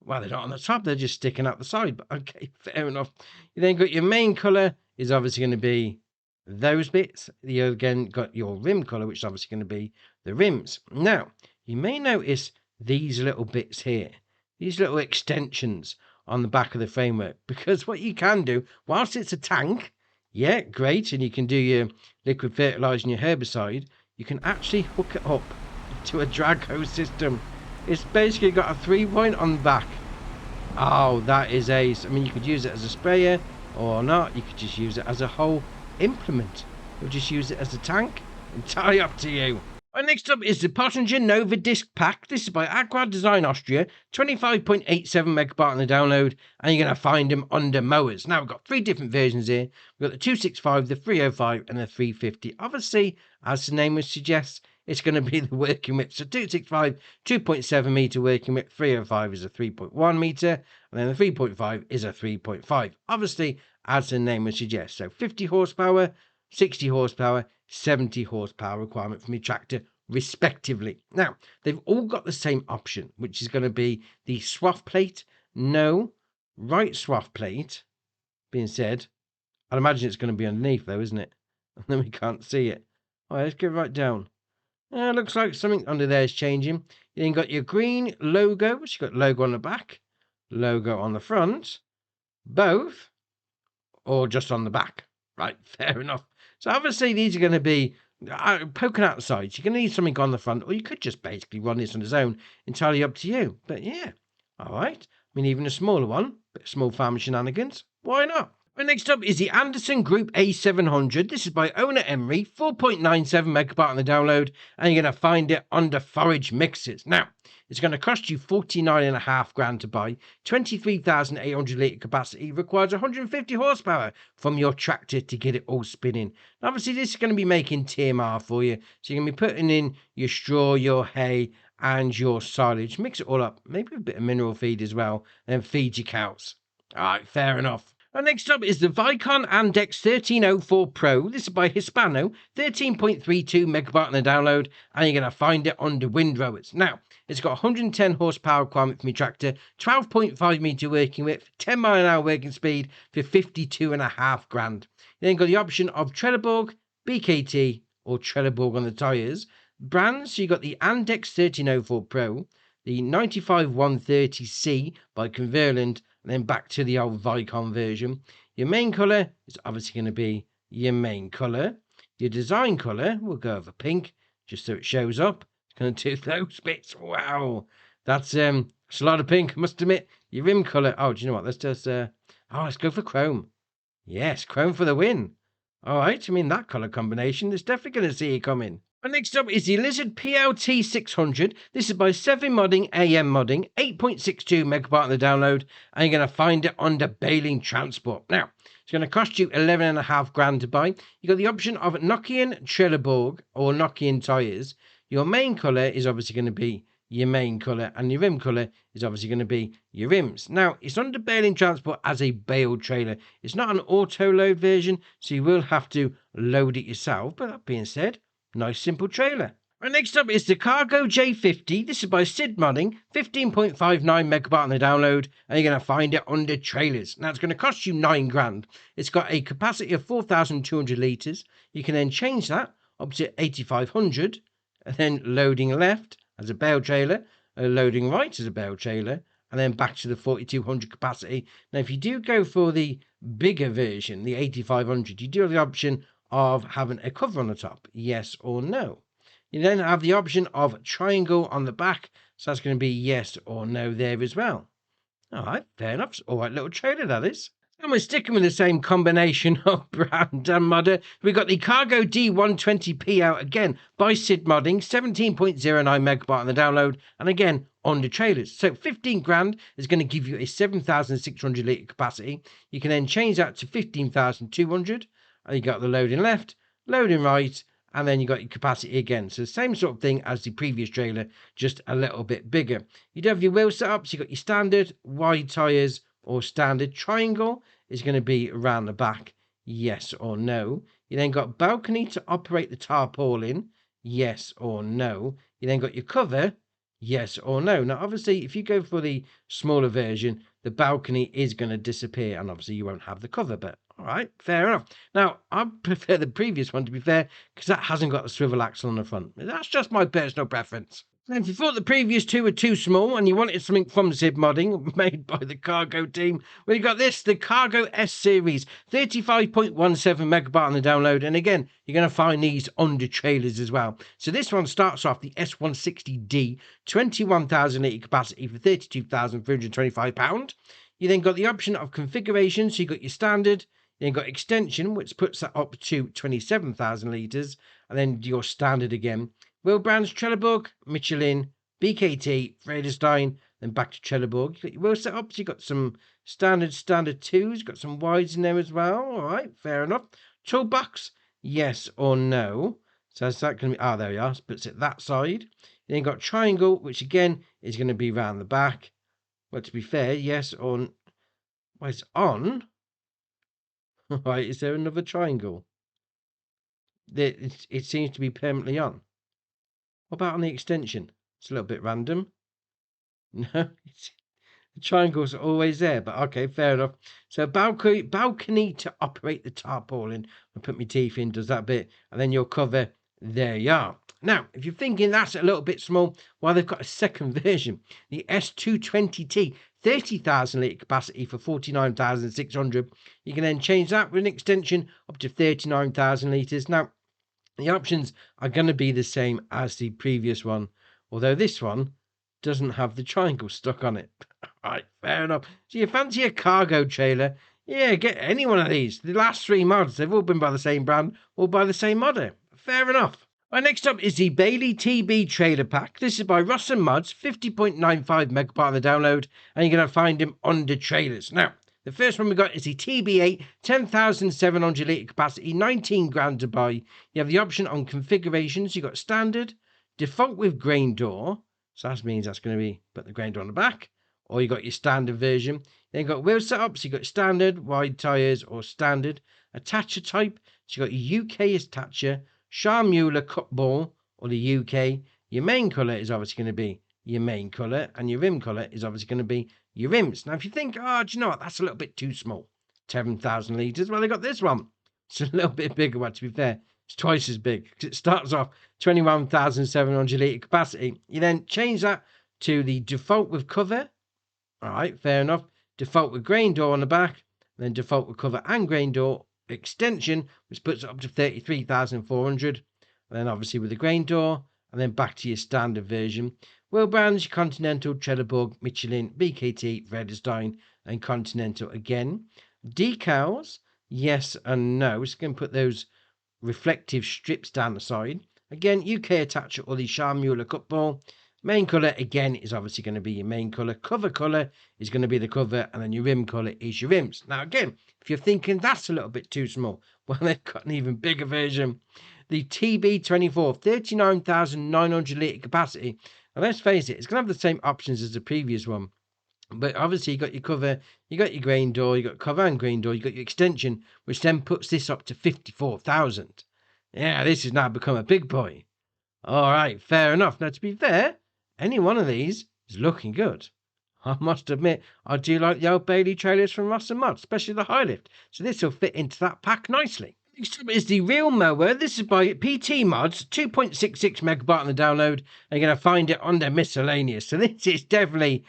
well, they're not on the top. They're just sticking out the side. But okay, fair enough. You then got your main colour is obviously going to be those bits. You again got your rim colour, which is obviously going to be the rims. Now, you may notice these little bits here, these little extensions on the back of the framework, because what you can do, whilst it's a tank, yeah, great, and you can do your liquid fertilizer and your herbicide, you can actually hook it up to a drag hose system. It's basically got a 3-point on the back. Oh, that is ace. I mean, you could use it as a sprayer or not. You could just use it as a whole implement. You'll just use it as a tank. Entirely up to you. And next up is the Pöttinger NOVADISC pack. This is by Aqua Design Austria, 25.87 megabyte on the download, and you're going to find them under mowers. Now, we've got 3 different versions here. We've got the 265, the 305, and the 350. Obviously, as the name would suggest, it's going to be the working width. So 265, 2.7 meter working width, 305 is a 3.1 meter, and then the 3.5 is a 3.5. Obviously, as the name would suggest. So 50 horsepower, 60 horsepower, 70 horsepower requirement from your tractor, respectively. Now, they've all got the same option, which is going to be the swath plate. No, right swath plate. Being said, I'd imagine it's going to be underneath, though, isn't it? And then we can't see it. All right, let's go right down. Looks like something under there is changing. You then got your green logo, which you've got logo on the back, logo on the front, both, or just on the back. Right, fair enough. So obviously these are going to be poking out the sides. You're going to need something on the front, or you could just basically run this on its own, entirely up to you. But yeah, all right. I mean, even a smaller one, but small farmer shenanigans, why not? And next up is the Anderson Group A700. This is by owner Emery, 4.97 megabyte on the download, and you're going to find it under forage mixes. Now, it's going to cost you 49.5 grand to buy, 23,800 litre capacity, requires 150 horsepower from your tractor to get it all spinning. Now, obviously, this is going to be making TMR for you, so you're going to be putting in your straw, your hay, and your silage. Mix it all up, maybe a bit of mineral feed as well, and then feed your cows. All right, fair enough. And next up is the Vicon Andex 1304 Pro. This is by Hispano, 13.32 megabyte on the download, and you're going to find it under windrowers. Now, it's got 110 horsepower requirement from your tractor, 12.5 meter working width, 10 mile an hour working speed for 52.5 grand. You then got the option of Trelleborg, BKT, or Trelleborg on the tyres. Brands, so you got the Andex 1304 Pro, the 95 130C by Converland, and then back to the old Vicon version. Your main colour is obviously going to be your main colour. Your design colour, we'll go over pink, just so it shows up. It's going to do those bits. Wow. That's a lot of pink, I must admit. Your rim colour, oh, do you know what? Let's just, let's go for chrome. Yes, chrome for the win. All right, I mean, that colour combination is definitely going to see it coming. And next up is the Lizard PLT 600. This is by 7 Modding AM Modding, 8.62 megabyte on the download, and you're going to find it under baling transport. Now, it's going to cost you 11.5 grand to buy. You got the option of Nokian Trelleborg or Nokian tyres. Your main colour is obviously going to be your main colour, and your rim colour is obviously going to be your rims. Now, it's under baling transport as a bale trailer. It's not an auto load version, so you will have to load it yourself. But that being said, nice simple trailer. And next up is the Cargo J50. This is by Sid Modding, 15.59 megabyte on the download, and you're going to find it under trailers. Now, it's going to cost you 9 grand. It's got a capacity of 4,200 litres. You can then change that up to 8,500, and then loading left as a bale trailer, loading right as a bale trailer, and then back to the 4,200 capacity. Now, if you do go for the bigger version, the 8,500, you do have the option of having a cover on the top, yes or no. You then have the option of triangle on the back, so that's going to be yes or no there as well. All right, fair enough. All right, little trailer that is. And we're sticking with the same combination of brand and modder. We've got the Cargo D120 PL again by Sid Modding, 17.09 megabyte on the download, and again on the trailers. So 15 grand is going to give you a 7,600 litre capacity. You can then change that to 15,200. And you got the loading left, loading right, and then you got your capacity again. So the same sort of thing as the previous trailer, just a little bit bigger. You do have your wheel setups. You got your standard wide tyres or standard. Triangle is going to be around the back, yes or no. You then got balcony to operate the tarpaulin, yes or no. You then got your cover, yes or no. Now, obviously, if you go for the smaller version, the balcony is going to disappear, and obviously you won't have the cover, but all right, fair enough. Now, I prefer the previous one, to be fair, because that hasn't got the swivel axle on the front. That's just my personal preference. And if you thought the previous two were too small and you wanted something from Zib Modding, made by the Cargo team, well, you got this, the Cargo S Series, 35.17 megabyte on the download. And again, you're going to find these under trailers as well. So this one starts off the S160D, 21,000 litre capacity for £32,325. You then got the option of configuration. So you got your standard, then you got extension, which puts that up to 27,000 litres, and then your standard again. Wheel brands, Trelleborg, Michelin, BKT, Vredestein, then back to Trelleborg. You got your wheel setups, you got some standard 2s, got some wides in there as well. All right, fair enough. Toolbox, yes or no. So is that going to be, there we are, puts it that side. Then you got triangle, which again is going to be round the back. Well, to be fair, yes on, well, it's on. Right, is there another triangle? It seems to be permanently on. What about on the extension? It's a little bit random. No, the triangles are always there, but okay, fair enough. So balcony to operate the tarpaulin. I put my teeth in, does that bit, and then your cover, there you are. Now, if you're thinking that's a little bit small, well, they've got a second version, the S220T, 30,000 litre capacity for 49,600. You can then change that with an extension up to 39,000 litres. Now, the options are going to be the same as the previous one, although this one doesn't have the triangle stuck on it. Right, fair enough. So you fancy a cargo trailer? Yeah, get any one of these. The last three mods, they've all been by the same brand or by the same modder. Fair enough. Right, next up is the Bailey TB Trailer Pack. This is by Ross and Mods, 50.95 megabyte on the download, and you're going to find them under trailers. Now, the first one we got is the TB8, 10,700 litre capacity, 19 grand to buy. You have the option on configurations. You got standard, default with grain door. So that means that's going to be put the grain door on the back. Or you got your standard version. Then you got wheel setups. You got standard, wide tyres or standard. Attacher type. So you got your UK attacher, Charmueller cut ball or the UK. Your main colour is obviously going to be your main colour. And your rim colour is obviously going to be your rims. Now, if you think, do you know what? That's a little bit too small. 7,000 litres. Well, they got this one. It's a little bit bigger, but to be fair, it's twice as big. It starts off 21,700 litre capacity. You then change that to the default with cover. All right, fair enough. Default with grain door on the back. Then default with cover and grain door extension, which puts it up to 33,400. And then obviously with the grain door. And then back to your standard version. Wheel brands, Continental, Trelleborg, Michelin, BKT, Vredestein, and Continental again. Decals, yes and no. We're just going to put those reflective strips down the side. Again, UK attacher or the Charmueller cut ball. Main colour, again, is obviously going to be your main colour. Cover colour is going to be the cover, and then your rim colour is your rims. Now, again, if you're thinking that's a little bit too small, well, they've got an even bigger version. The TB24, 39,900 litre capacity. Now, let's face it, it's going to have the same options as the previous one. But obviously, you got your cover, you got your grain door, you got cover and grain door, you got your extension, which then puts this up to 54,000. Yeah, this has now become a big boy. All right, fair enough. Now, to be fair, any one of these is looking good. I must admit, I do like the old Bailey trailers from Ross and Mod, especially the high lift. So this will fit into that pack nicely. Next up is the real mower. This is by PT Mods, 2.66 megabyte on the download. And you're going to find it on their miscellaneous. So this is definitely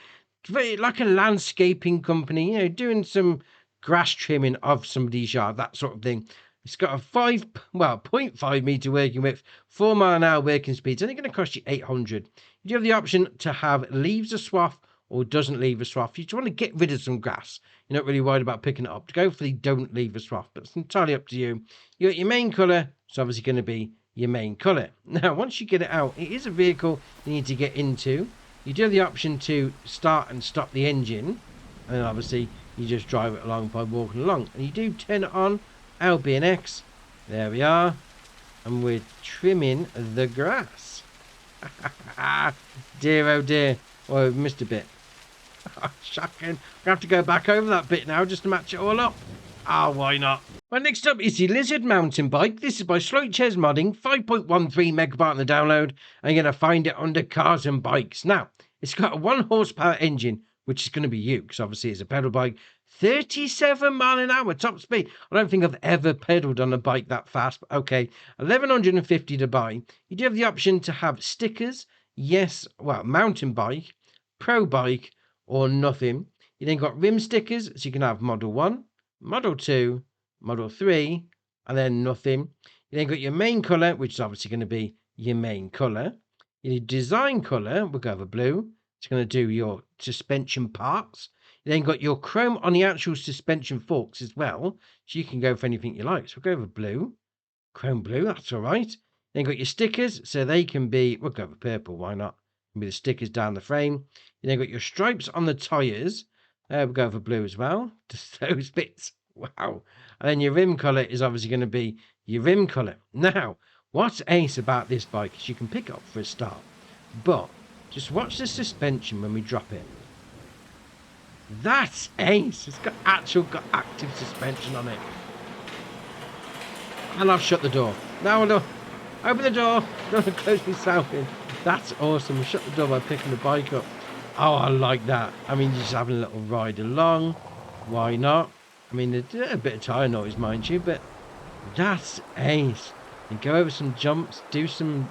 like a landscaping company, doing some grass trimming of somebody's yard, that sort of thing. It's got a 0.5 meter working width, 4 mile an hour working speed. It's only going to cost you 800. You do have the option to have leaves a swath or doesn't leave a swath. If you just want to get rid of some grass, you're not really worried about picking it up, to go for the don't leave a swath, but it's entirely up to you. You got your main colour, it's obviously going to be your main colour. Now, once you get it out, it is a vehicle you need to get into. You do have the option to start and stop the engine, and then obviously you just drive it along by walking along. And you do turn it on, LB and X, there we are, and we're trimming the grass. Dear oh dear, oh, we've missed a bit. Shocking. I have to go back over that bit now just to match it all up. Why not? Well, next up is the Lizard mountain bike. This is by Sloitches Modding, 5.13 megabyte on the download, and you're going to find it under cars and bikes. Now, it's got a 1 horsepower engine, which is going to be you, because obviously it's a pedal bike. 37 mile an hour top speed. I don't think I've ever pedaled on a bike that fast, but okay. 1,150 to buy. You do have the option to have stickers. yes, well, mountain bike, pro bike, or nothing. You then got rim stickers, so you can have Model 1, Model 2, Model 3, and then nothing. You then got your main colour, which is obviously going to be your main colour. Your design colour, we'll go over blue. It's going to do your suspension parts. You then got your chrome on the actual suspension forks as well, so you can go for anything you like. So we'll go over blue, chrome blue, that's all right. Then got your stickers, so they can be, we'll go over purple, why not? Can be the stickers down the frame. You then got your stripes on the tyres. We'll go over blue as well, just those bits. Wow. And then your rim colour is obviously going to be your rim colour. Now, what's ace about this bike is you can pick it up for a start, but just watch the suspension when we drop it. That's ace. It's got active suspension on it. And I've shut the door. Now I'll open the door. Don't close myself in. That's awesome. Shut the door by picking the bike up. Oh, I like that. I mean, just having a little ride along. Why not? I mean, there's a bit of tyre noise, mind you, but that's ace. You go over some jumps, do some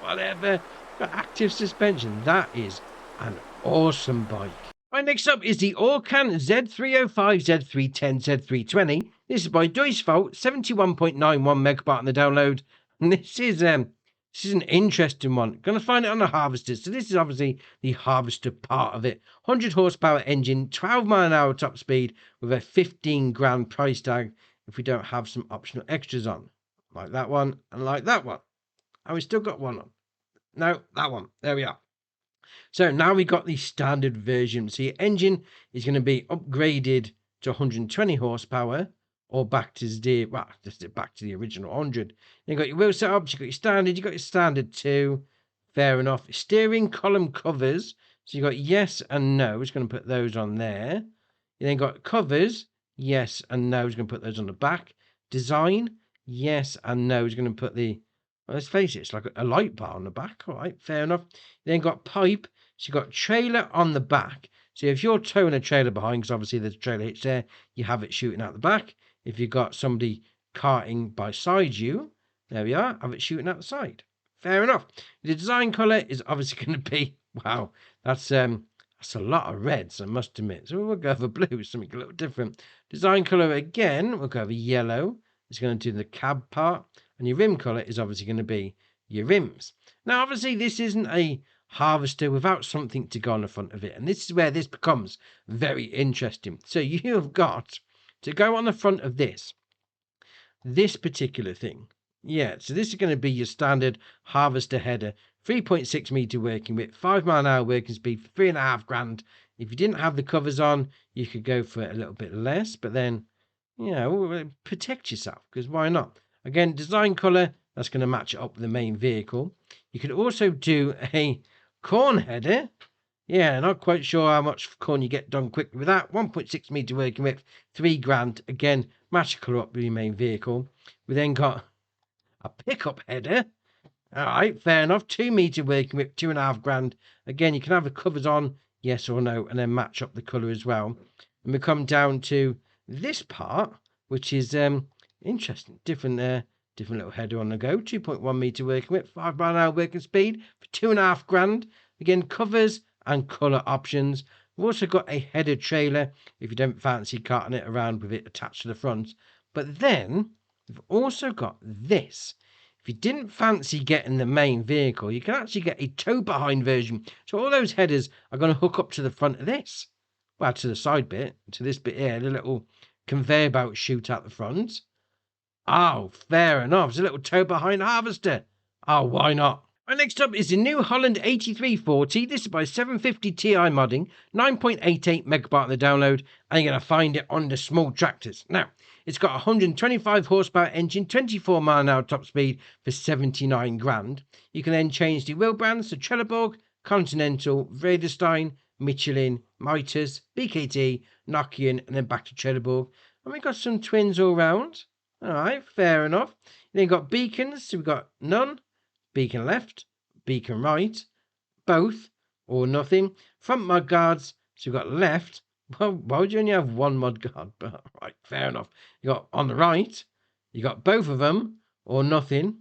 whatever. Got active suspension. That is an awesome bike. Right, next up is the Orkan Z305, Z310, Z320. This is by Wifo, 71.91 megabyte on the download. And this is an interesting one. Going to find it on the harvester. So this is obviously the harvester part of it. 100 horsepower engine, 12 mile an hour top speed with a 15 grand price tag if we don't have some optional extras on. Like that one and like that one. And we still got one on. No, that one. There we are. So now we got the standard version. So your engine is going to be upgraded to 120 horsepower or back to the, well, just back to the original 100. Then you got your wheel setups, you got your standard 2. Fair enough. Steering column covers. So you got yes and no. We're just going to put those on there. You then got covers, yes and no. We're going to put those on the back. Design, yes and no. We're going to put the, well, let's face it, it's like a light bar on the back. All right, fair enough. You then got pipe. So you've got trailer on the back. So if you're towing a trailer behind, because obviously there's a trailer hitch there, you have it shooting out the back. If you've got somebody carting beside you, there we are, have it shooting out the side. Fair enough. The design colour is obviously going to be, wow, that's a lot of reds, I must admit. So we'll go for blue, something a little different. Design colour again, we'll go for yellow. It's going to do the cab part. And your rim colour is obviously going to be your rims. Now, obviously, this isn't a harvester without something to go on the front of it. And this is where this becomes very interesting. So you have got to go on the front of this particular thing. Yeah, so this is going to be your standard harvester header, 3.6 meter working width, 5 mile an hour working speed for 3.5 grand. If you didn't have the covers on, you could go for a little bit less, but then, you know, protect yourself, because why not? Again, design color, that's going to match it up with the main vehicle. You could also do a corn header. Yeah, not quite sure how much corn you get done quickly with that. 1.6 meter working width, 3 grand. Again, match the colour up with your main vehicle. We then got a pickup header. All right, fair enough. 2 meter working width, 2.5 grand. Again, you can have the covers on, yes or no, and then match up the colour as well. And we come down to this part, which is interesting. Different little header on the go. 2.1 meter working width, 5 mile an hour working speed for 2.5 grand. Again, covers and colour options. We've also got a header trailer if you don't fancy carting it around with it attached to the front. But then we've also got this. If you didn't fancy getting the main vehicle, you can actually get a tow behind version. So all those headers are going to hook up to the front of this. Well, to the side bit, to this bit here, the little conveyor belt shoot out the front. Oh, fair enough. It's a little tow behind harvester. Oh, why not? Right, next up is the new Holland 8340. This is by 750 Ti modding, 9.88 megabyte on the download, and you're going to find it on the small tractors. Now, it's got a 125 horsepower engine, 24 mile an hour top speed for 79 grand. You can then change the wheel brands to Trelleborg, Continental, Vredestein, Michelin, Mitas, BKT, Nokian, and then back to Trelleborg. And we've got some twins all round. All right, fair enough. Then you've got beacons, so we've got none, beacon left, beacon right, both or nothing. Front mud guards, so we've got left. Well, why would you only have one mud guard? But right, fair enough. You got on the right, you got both of them or nothing.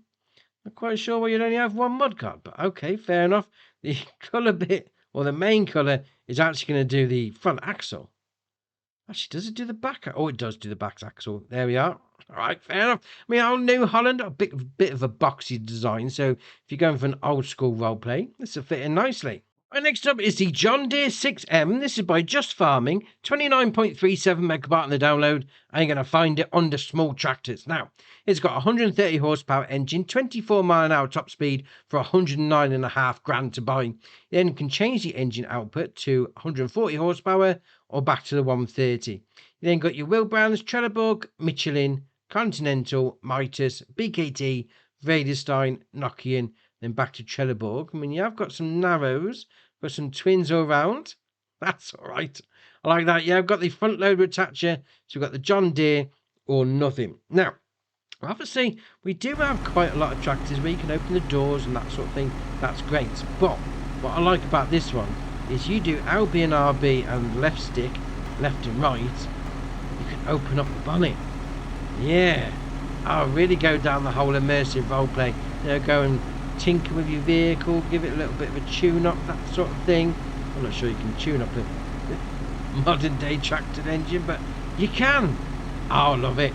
Not quite sure why you'd only have one mudguard, but okay, fair enough. The colour bit, or the main colour, is actually going to do the front axle. Actually, does it do the back? Oh, it does do the back axle. There we are. All right, fair enough. I mean, old New Holland, a bit of a boxy design. So if you're going for an old school role play, this will fit in nicely. Right, next up is the John Deere 6M. This is by Just Farming, 29.37 megabyte on the download, and you're going to find it under small tractors. Now, it's got a 130 horsepower engine, 24 mile an hour top speed for 109.5 grand to buy. You then can change the engine output to 140 horsepower or back to the 130. You then got your Wilbrands, Trelleborg, Michelin, Continental, Mitas, BKT, Vredestein, Nokian, then back to Trelleborg. I mean, you have got some narrows, got some twins all round. That's all right. I like that. Yeah, I've got the front loader attacher. So we've got the John Deere or nothing. Now, obviously, we do have quite a lot of tractors where you can open the doors and that sort of thing. That's great. But what I like about this one is you do LB and RB and left stick, left and right. You can open up the bonnet. Yeah. I'll really go down the whole immersive roleplay. You know, go and tinker with your vehicle, give it a little bit of a tune-up, that sort of thing. I'm not sure you can tune up a modern-day tractor engine, but you can. I love it.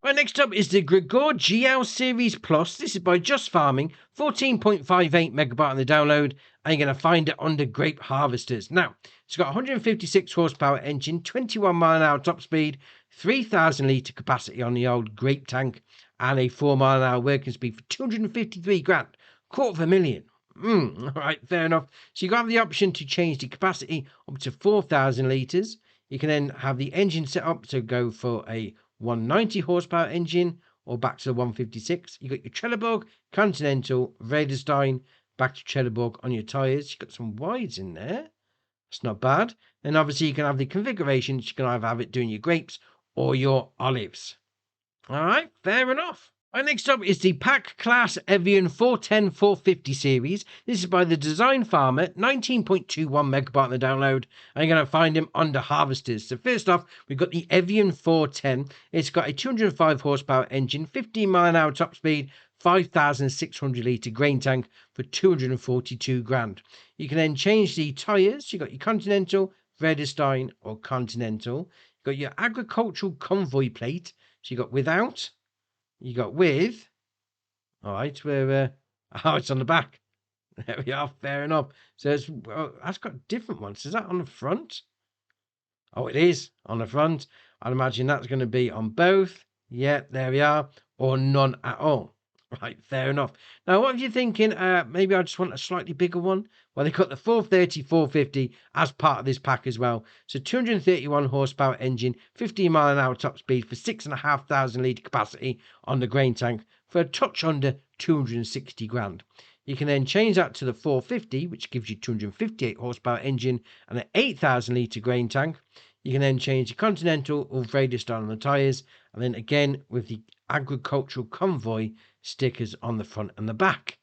Right, next up is the Gregoire GL Series Plus. This is by Just Farming, 14.58 megabyte on the download, and you're going to find it under Grape Harvesters. Now, it's got a 156 horsepower engine, 21 mile an hour top speed, 3,000 litre capacity on the old grape tank, and a 4 mile an hour working speed for 253 grand. $250,000. All right, fair enough. So you have the option to change the capacity up to 4,000 litres. You can then have the engine set up to go for a 190 horsepower engine or back to the 156. You got your Trelleborg, Continental, Vredestein, back to Trelleborg on your tyres. You've got some wides in there. That's not bad. And obviously you can have the configurations. You can either have it doing your grapes or your olives. All right, fair enough. Right, next up is the Pack CLAAS Evion 410-450 series. This is by the Design Farmer, 19.21 megabyte on the download, and you're going to find them under harvesters. So first off, we've got the Evion 410. It's got a 205 horsepower engine, 15 mile an hour top speed, 5,600 litre grain tank for 242 grand. You can then change the tyres. You've got your Continental, Vredestein or Continental. You've got your agricultural convoy plate. So you've got without. You got with, all right, where, it's on the back. There we are, fair enough. So that's got different ones. Is that on the front? Oh, it is on the front. I'd imagine that's going to be on both. Yeah, there we are. Or none at all. Right, fair enough. Now, what are you thinking? Maybe I just want a slightly bigger one. Well, they've got the 430, 450 as part of this pack as well. So 231 horsepower engine, 15 mile an hour top speed for 6,500 litre capacity on the grain tank for a touch under 260 grand. You can then change that to the 450, which gives you 258 horsepower engine and an 8,000 litre grain tank. You can then change the Continental or Vredestein on the tyres, and then again with the agricultural convoy stickers on the front and the back.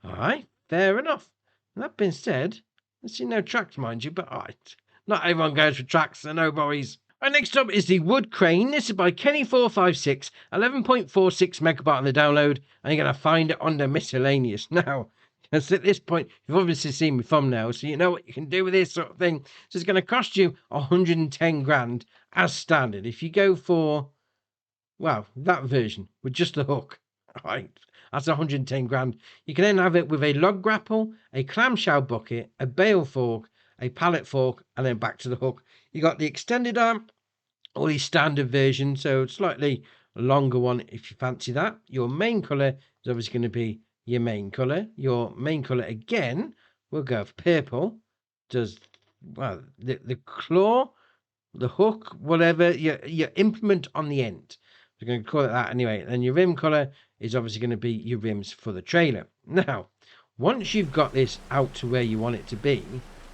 All right, fair enough. And that being said, let's see no tracks, mind you, but all right. Not everyone goes for tracks, so no worries. Right, next up is the Wood Crane. This is by Kenny456, 11.46 megabyte on the download, and you're going to find it under miscellaneous. Now, at this point, you've obviously seen my thumbnail, so you know what you can do with this sort of thing. So it's going to cost you 110 grand as standard. If you go for, well, that version with just the hook, right, that's 110 grand. You can then have it with a log grapple, a clamshell bucket, a bale fork, a pallet fork, and then back to the hook. You got the extended arm or the standard version, so slightly longer one if you fancy that. Your main colour is obviously going to be your main colour. Your main colour again will go for purple. Does, well, the claw, the hook, whatever, your implement on the end. We're going to call it that anyway. And your rim colour is obviously going to be your rims for the trailer. Now, once you've got this out to where you want it to be,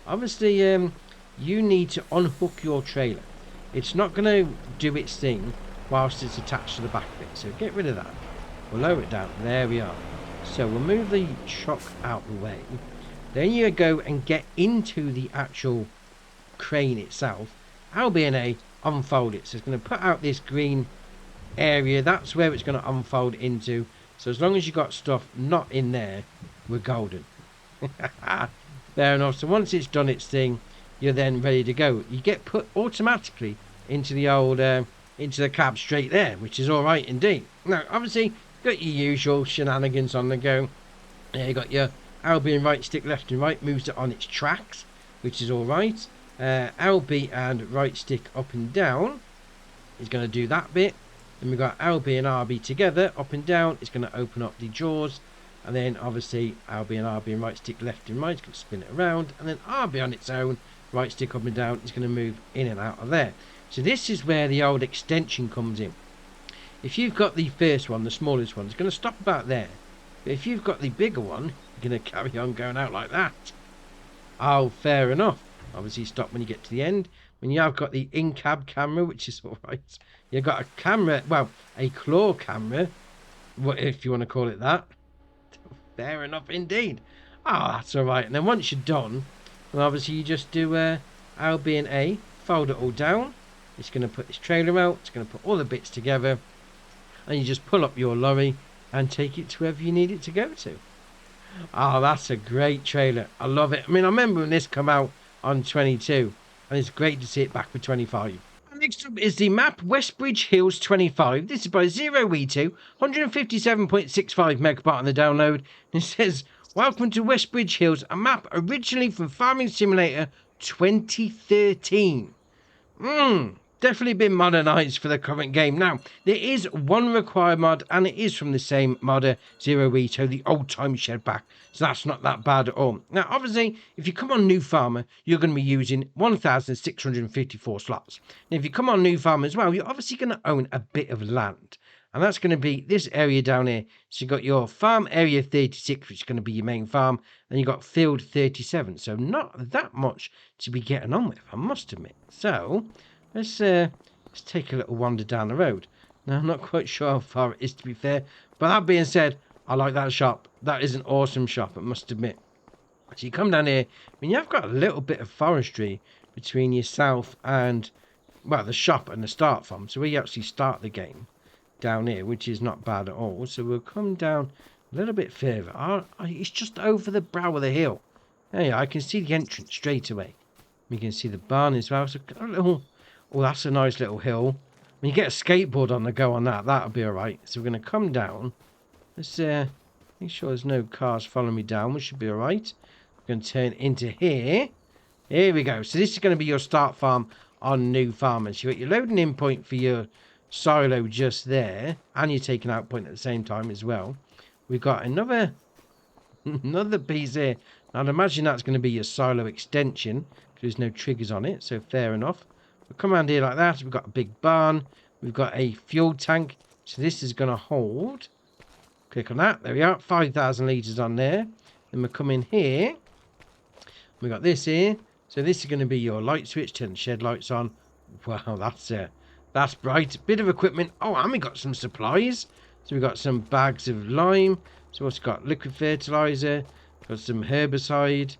obviously you need to unhook your trailer. It's not going to do its thing whilst it's attached to the back of it. So get rid of that. We'll lower it down. There we are. So we'll move the shock out of the way. Then you go and get into the actual crane itself. LB&A, unfold it. So it's going to put out this green area. That's where it's going to unfold into. So as long as you got stuff not in there, we're golden. Fair enough. So once it's done its thing, you're then ready to go. You get put automatically into the old into the cab straight there, which is all right indeed. Now, obviously, you've got your usual shenanigans on the go. You got your LB and right stick left and right, moves it on its tracks, which is all right. LB and right stick up and down is going to do that bit. Then we've got LB and RB together, up and down. It's going to open up the jaws. And then obviously LB and RB and right stick left and right, it's going to spin it around. And then RB on its own, right stick up and down, is going to move in and out of there. So this is where the old extension comes in. If you've got the first one, the smallest one, it's going to stop about there. But if you've got the bigger one, you're going to carry on going out like that. Oh, fair enough. Obviously stop when you get to the end. When you have got the in-cab camera, which is alright. You've got a camera, well, a claw camera, if you want to call it that. Fair enough indeed. Oh, that's alright. And then once you're done, well, obviously you just do LB and A, fold it all down. It's going to put this trailer out. It's going to put all the bits together. And you just pull up your lorry and take it to wherever you need it to go to. Oh, that's a great trailer. I love it. I mean, I remember when this came out on 22. And it's great to see it back for 25. And next up is the map WestBridge Hills 25. This is by 0E2, 157.65 megabyte on the download. And it says, welcome to WestBridge Hills, a map originally from Farming Simulator 2013. Definitely been modernised for the current game. Now, there is one required mod, and it is from the same modder, 0E2, the old time shed back. So that's not that bad at all. Now, obviously, if you come on New Farmer, you're going to be using 1,654 slots. And if you come on New Farmer as well, you're obviously going to own a bit of land. And that's going to be this area down here. So you've got your farm area 36, which is going to be your main farm. And you've got field 37. So not that much to be getting on with, I must admit. So let's take a little wander down the road. Now, I'm not quite sure how far it is, to be fair. But that being said, I like that shop. That is an awesome shop, I must admit. So you come down here. I mean, you've got a little bit of forestry between yourself and, well, the shop and the start farm. So where you actually start the game down here, which is not bad at all. So we'll come down a little bit further. It's just over the brow of the hill. There you are. I can see the entrance straight away. We can see the barn as well. So a little... Oh, that's a nice little hill. When you get a skateboard on the go on that, that'll be alright. So we're going to come down. Let's make sure there's no cars following me down. We should be alright. We're going to turn into here. Here we go. So this is going to be your start farm on New Farmers. You've got your loading in point for your silo just there. And your taking out point at the same time as well. We've got another piece here. Now, I'd imagine that's going to be your silo extension. Because there's no triggers on it. So fair enough. We'll come around here like that. We've got a big barn. We've got a fuel tank. So this is going to hold. Click on that. There we are. 5,000 litres on there. Then we'll come in here. We've got this here. So this is going to be your light switch. Turn the shed lights on. Wow, that's bright. Bit of equipment. Oh, and we got some supplies. So we've got some bags of lime. So what's got? Liquid fertiliser. Got some herbicide.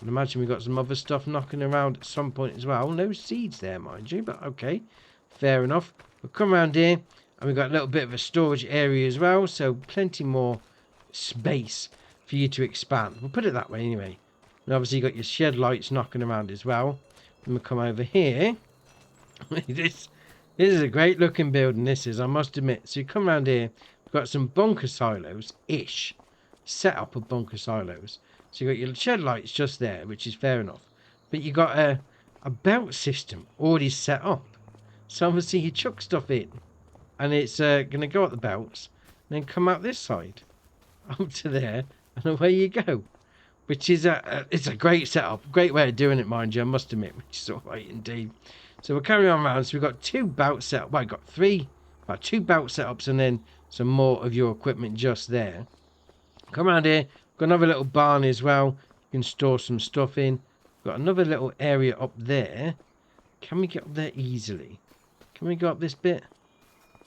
I imagine we've got some other stuff knocking around at some point as well. No seeds there, mind you, but okay. Fair enough. We'll come around here, and we've got a little bit of a storage area as well, so plenty more space for you to expand. We'll put it that way anyway. And obviously you've got your shed lights knocking around as well. And we'll come over here. This is a great looking building, this is, I must admit. So you come around here, we've got some bunker silos-ish. Set up of bunker silos. So you've got your shed lights just there, which is fair enough. But you've got a belt system already set up. So obviously you chuck stuff in. And it's going to go up the belts. And then come out this side. Up to there. And away you go. Which is it's a great setup. Great way of doing it, mind you, I must admit. Which is alright indeed. So we'll carry on around. So we've got two belt setups. Well, I've got two belt setups and then some more of your equipment just there. Come around here. Got another little barn as well. You can store some stuff in. Got another little area up there. Can we get up there easily? Can we go up this bit?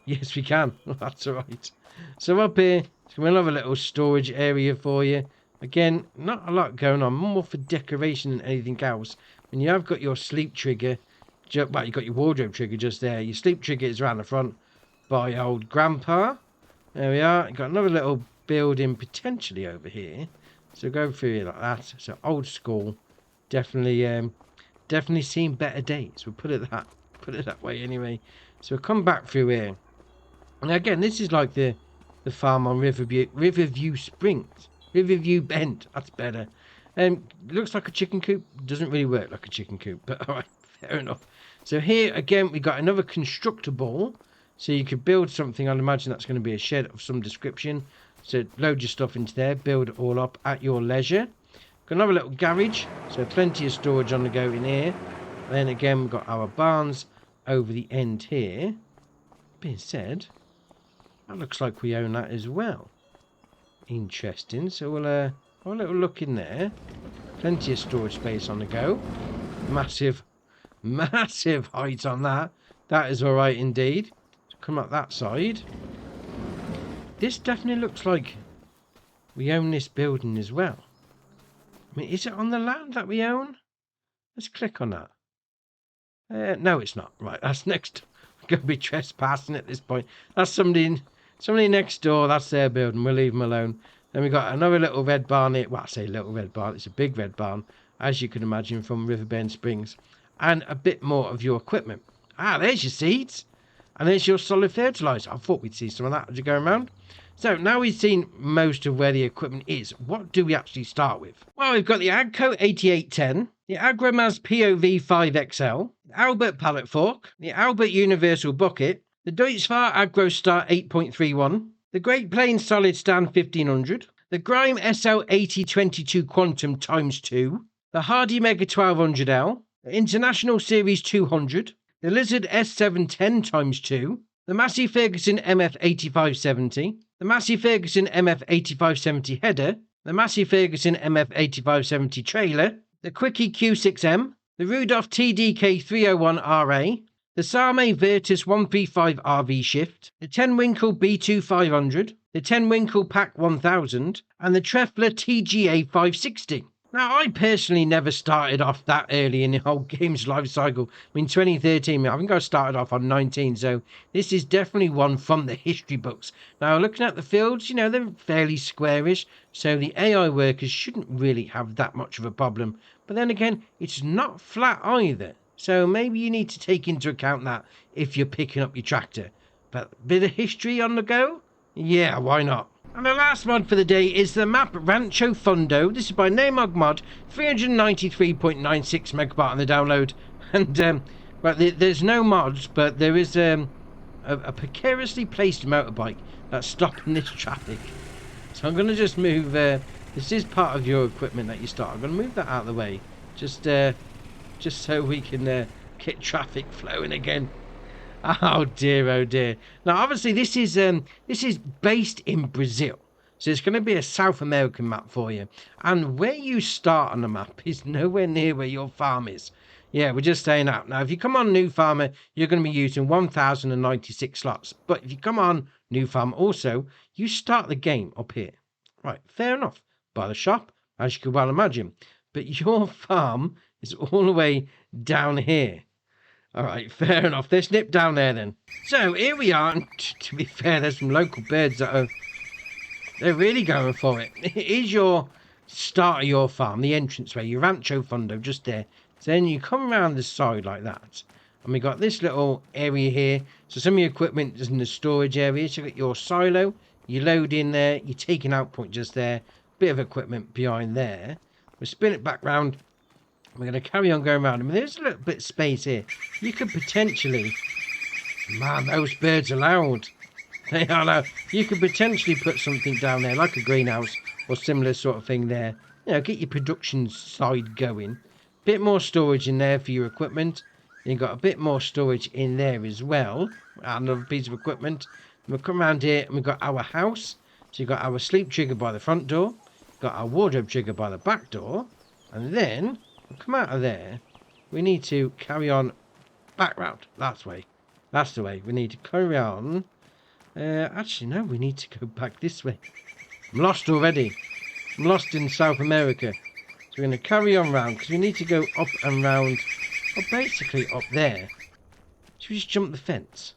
Yes, we can. That's alright. So up here, we'll have a little storage area for you. Again, not a lot going on. More for decoration than anything else. And you have got your sleep trigger. Well, you've got your wardrobe trigger just there. Your sleep trigger is around the front by old Grandpa. There we are. Got another little building potentially over here. So go through here like that. So old school. Definitely definitely seen better days. We'll put it that way anyway. So we'll come back through here. And again, this is like the farm on Riverview Springs. Riverview Bend. That's better. Looks like a chicken coop. Doesn't really work like a chicken coop, but alright, fair enough. So here again we got another constructable. So you could build something. I'd imagine that's going to be a shed of some description. So load your stuff into there, build it all up at your leisure. Got another little garage, so plenty of storage on the go in here. And then again we've got our barns over the end here. Being said, that looks like we own that as well. Interesting. So we'll have a little look in there. Plenty of storage space on the go. Massive height on that. That is alright indeed. So come up that side. This definitely looks like we own this building as well. I mean, is it on the land that we own? Let's click on that. No, it's not. Right, that's next. We're going to be trespassing at this point. That's somebody next door. That's their building. We'll leave them alone. Then we got another little red barn here. Well, I say little red barn. It's a big red barn, as you can imagine, from Riverbend Springs. And a bit more of your equipment. Ah, there's your seeds. And there's your solid fertilizer. I thought we'd see some of that as you go around. So now we've seen most of where the equipment is. What do we actually start with? Well, we've got the Agco 8810, the Agromaz POV 5XL, the Albert Pallet Fork, the Albert Universal Bucket, the Deutzfahr AgroStar 8.31, the Great Plains Solid Stand 1500, the Grime SL 8022 Quantum ×2, the Hardy Mega 1200L, the International Series 200, the Lizard S710 ×2, the Massey Ferguson MF 8570, the Massey Ferguson MF 8570 header, the Massey Ferguson MF 8570 trailer, the Quicke Q8M, the Rudolph TDK 301 RA, the Same Virtus 135 RV shift, the Tenwinkle B2 500, the Tenwinkle Pack 1000, and the Treffler TGA 560. Now, I personally never started off that early in the whole game's life cycle. I mean, 2013, I think I started off on 19, so this is definitely one from the history books. Now, looking at the fields, you know, they're fairly squarish, so the AI workers shouldn't really have that much of a problem. But then again, it's not flat either, so maybe you need to take into account that if you're picking up your tractor. But a bit of history on the go? Yeah, why not? And the last mod for the day is the map Rancho Fundo. This is by Namog Mod, 393.96 megabyte on the download. And but there's no mods, but there is a precariously placed motorbike that's stopping this traffic. So I'm going to just move. This is part of your equipment that you start. I'm going to move that out of the way, just so we can get traffic flowing again. Oh dear, oh dear. Now, obviously, this is based in Brazil. So it's going to be a South American map for you. And where you start on the map is nowhere near where your farm is. Yeah, we're just saying that. Now, if you come on New Farmer, you're going to be using 1,096 slots. But if you come on New Farm also, you start the game up here. Right, fair enough. By the shop, as you can well imagine. But your farm is all the way down here. Alright, fair enough. Let's nip down there then. So, here we are. And to be fair, there's some local birds that they're really going for it. It is your start of your farm, the entranceway, your Rancho Fundo, just there. So then you come around the side like that. And we got this little area here. So some of your equipment is in the storage area. So you got your silo. You load in there. You take an out point just there. Bit of equipment behind there. We'll spin it back round. We're going to carry on going around. I mean, there's a little bit of space here. You could potentially... Man, those birds are loud. They are loud. You could potentially put something down there, like a greenhouse or similar sort of thing there. You know, get your production side going. Bit more storage in there for your equipment. You've got a bit more storage in there as well. Another piece of equipment. And we'll come around here and we've got our house. So you've got our sleep trigger by the front door. Got our wardrobe trigger by the back door. And then... we'll come out of there. We need to carry on back round. That's the way. We need to carry on. Actually, no, we need to go back this way. I'm lost already. I'm lost in South America. So we're going to carry on round because we need to go up and round. Well, basically up there. Should we just jump the fence?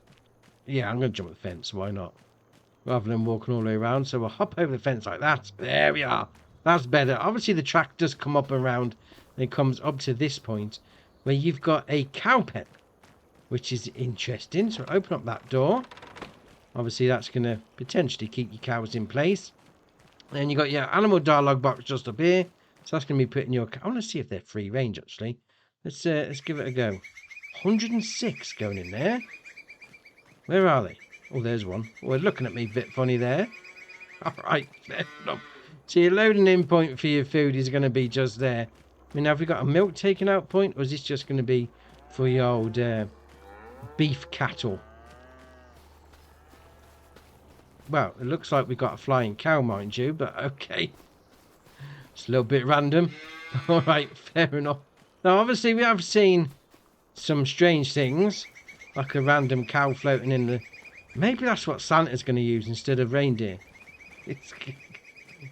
Yeah, I'm going to jump the fence. Why not? rather than walking all the way around. So we'll hop over the fence like that. There we are. That's better. Obviously the track does come up and around, and it comes up to this point where you've got a cow pen, which is interesting. So open up that door. Obviously that's going to potentially keep your cows in place. Then you got your animal dialogue box just up here. So that's going to be putting your... I want to see if they're free range actually. Let's give it a go. 106 going in there. Where are they? Oh, there's one. Oh, they're looking at me a bit funny there. Alright, fair enough. So your loading in point for your food is going to be just there. I mean, have we got a milk taking out point? Or is this just going to be for your old beef cattle? Well, it looks like we've got a flying cow, mind you, but okay. It's a little bit random. Alright, fair enough. Now, obviously, we have seen some strange things, like a random cow floating in the... Maybe that's what Santa's going to use instead of reindeer. It's...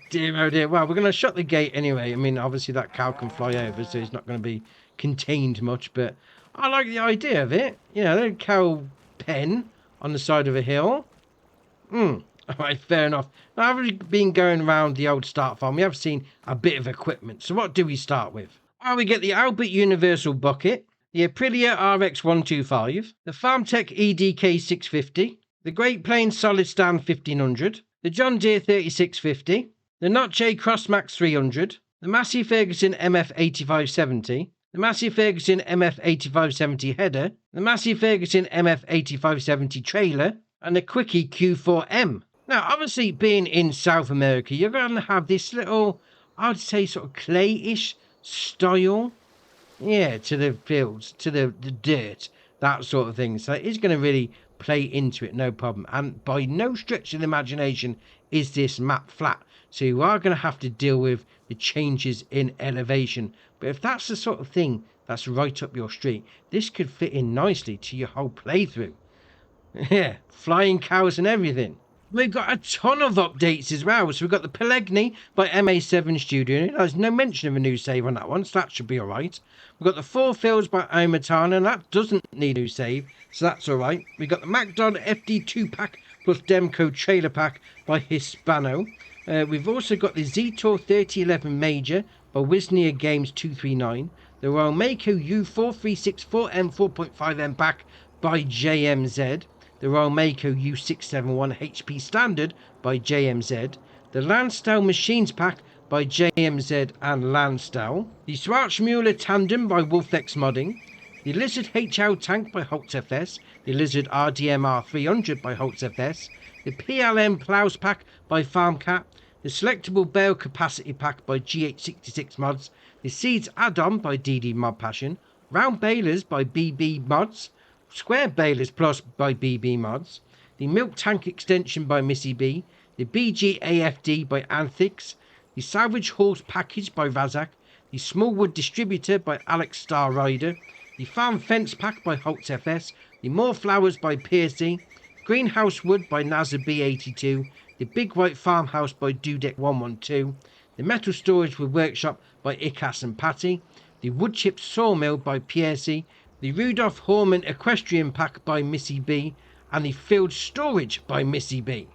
Dear, oh dear. Well, we're going to shut the gate anyway. I mean, obviously that cow can fly over, so it's not going to be contained much, but I like the idea of it. You know, a cow pen on the side of a hill. Alright, fair enough. Now, I've been going around the old start farm. We have seen a bit of equipment. So what do we start with? Well, we get the Albert Universal Bucket, the Aprilia RX125, the FarmTech EDK650, the Great Plains Solid Stand 1500, the John Deere 3650, the Noche Crossmax 300, the Massey Ferguson MF8570, the Massey Ferguson MF8570 header, the Massey Ferguson MF8570 trailer, and the Quicke Q8M. Now, obviously, being in South America, you're going to have this little, I would say, sort of clay-ish style, yeah, to the fields, to the dirt, that sort of thing. So it's going to really play into it, no problem. And by no stretch of the imagination is this map flat. So you are going to have to deal with the changes in elevation. But if that's the sort of thing that's right up your street, this could fit in nicely to your whole playthrough. Yeah, flying cows and everything. We've got a ton of updates as well. So we've got the Pellegrini by MA7 Studio. There's no mention of a new save on that one, so that should be alright. We've got the Four Fields by Omatana, and that doesn't need a new save, so that's alright. We've got the MacDon FD2 pack plus Demco trailer pack by Hispano. We've also got the Z-Tour 3011 Major by Wisnia Games 239. The Royal Mako U4364M 4.5M pack by JMZ. The Royal Mako U671 HP Standard by JMZ, the Landstyle Machines Pack by JMZ and Landstyle, the Schwarzmüller Tandem by Wolfex Modding, the Lizard HL Tank by Holtz FS, the Lizard RDMR 300 by Holtz FS, the PLM Plows Pack by FarmCat, the Selectable Bale Capacity Pack by GH66 Mods, the Seeds Add-on by DD Mod Passion, Round Balers by BB Mods, Square Balers Plus by BB Mods, the Milk Tank Extension by Missy B, the BGAFD by Anthix, the Salvage Horse Package by Razak, the Smallwood Distributor by Alex Star Rider, the Farm Fence Pack by Holtz FS, the More Flowers by Piercy, Greenhouse Wood by Nazar B82, the Big White Farmhouse by Dudek 112, the Metal Storage with Workshop by Ikas and Patty, the Woodchip Sawmill by Piercy, the Rudolph Horman Equestrian Pack by Missy B, and the Field Storage by Missy B.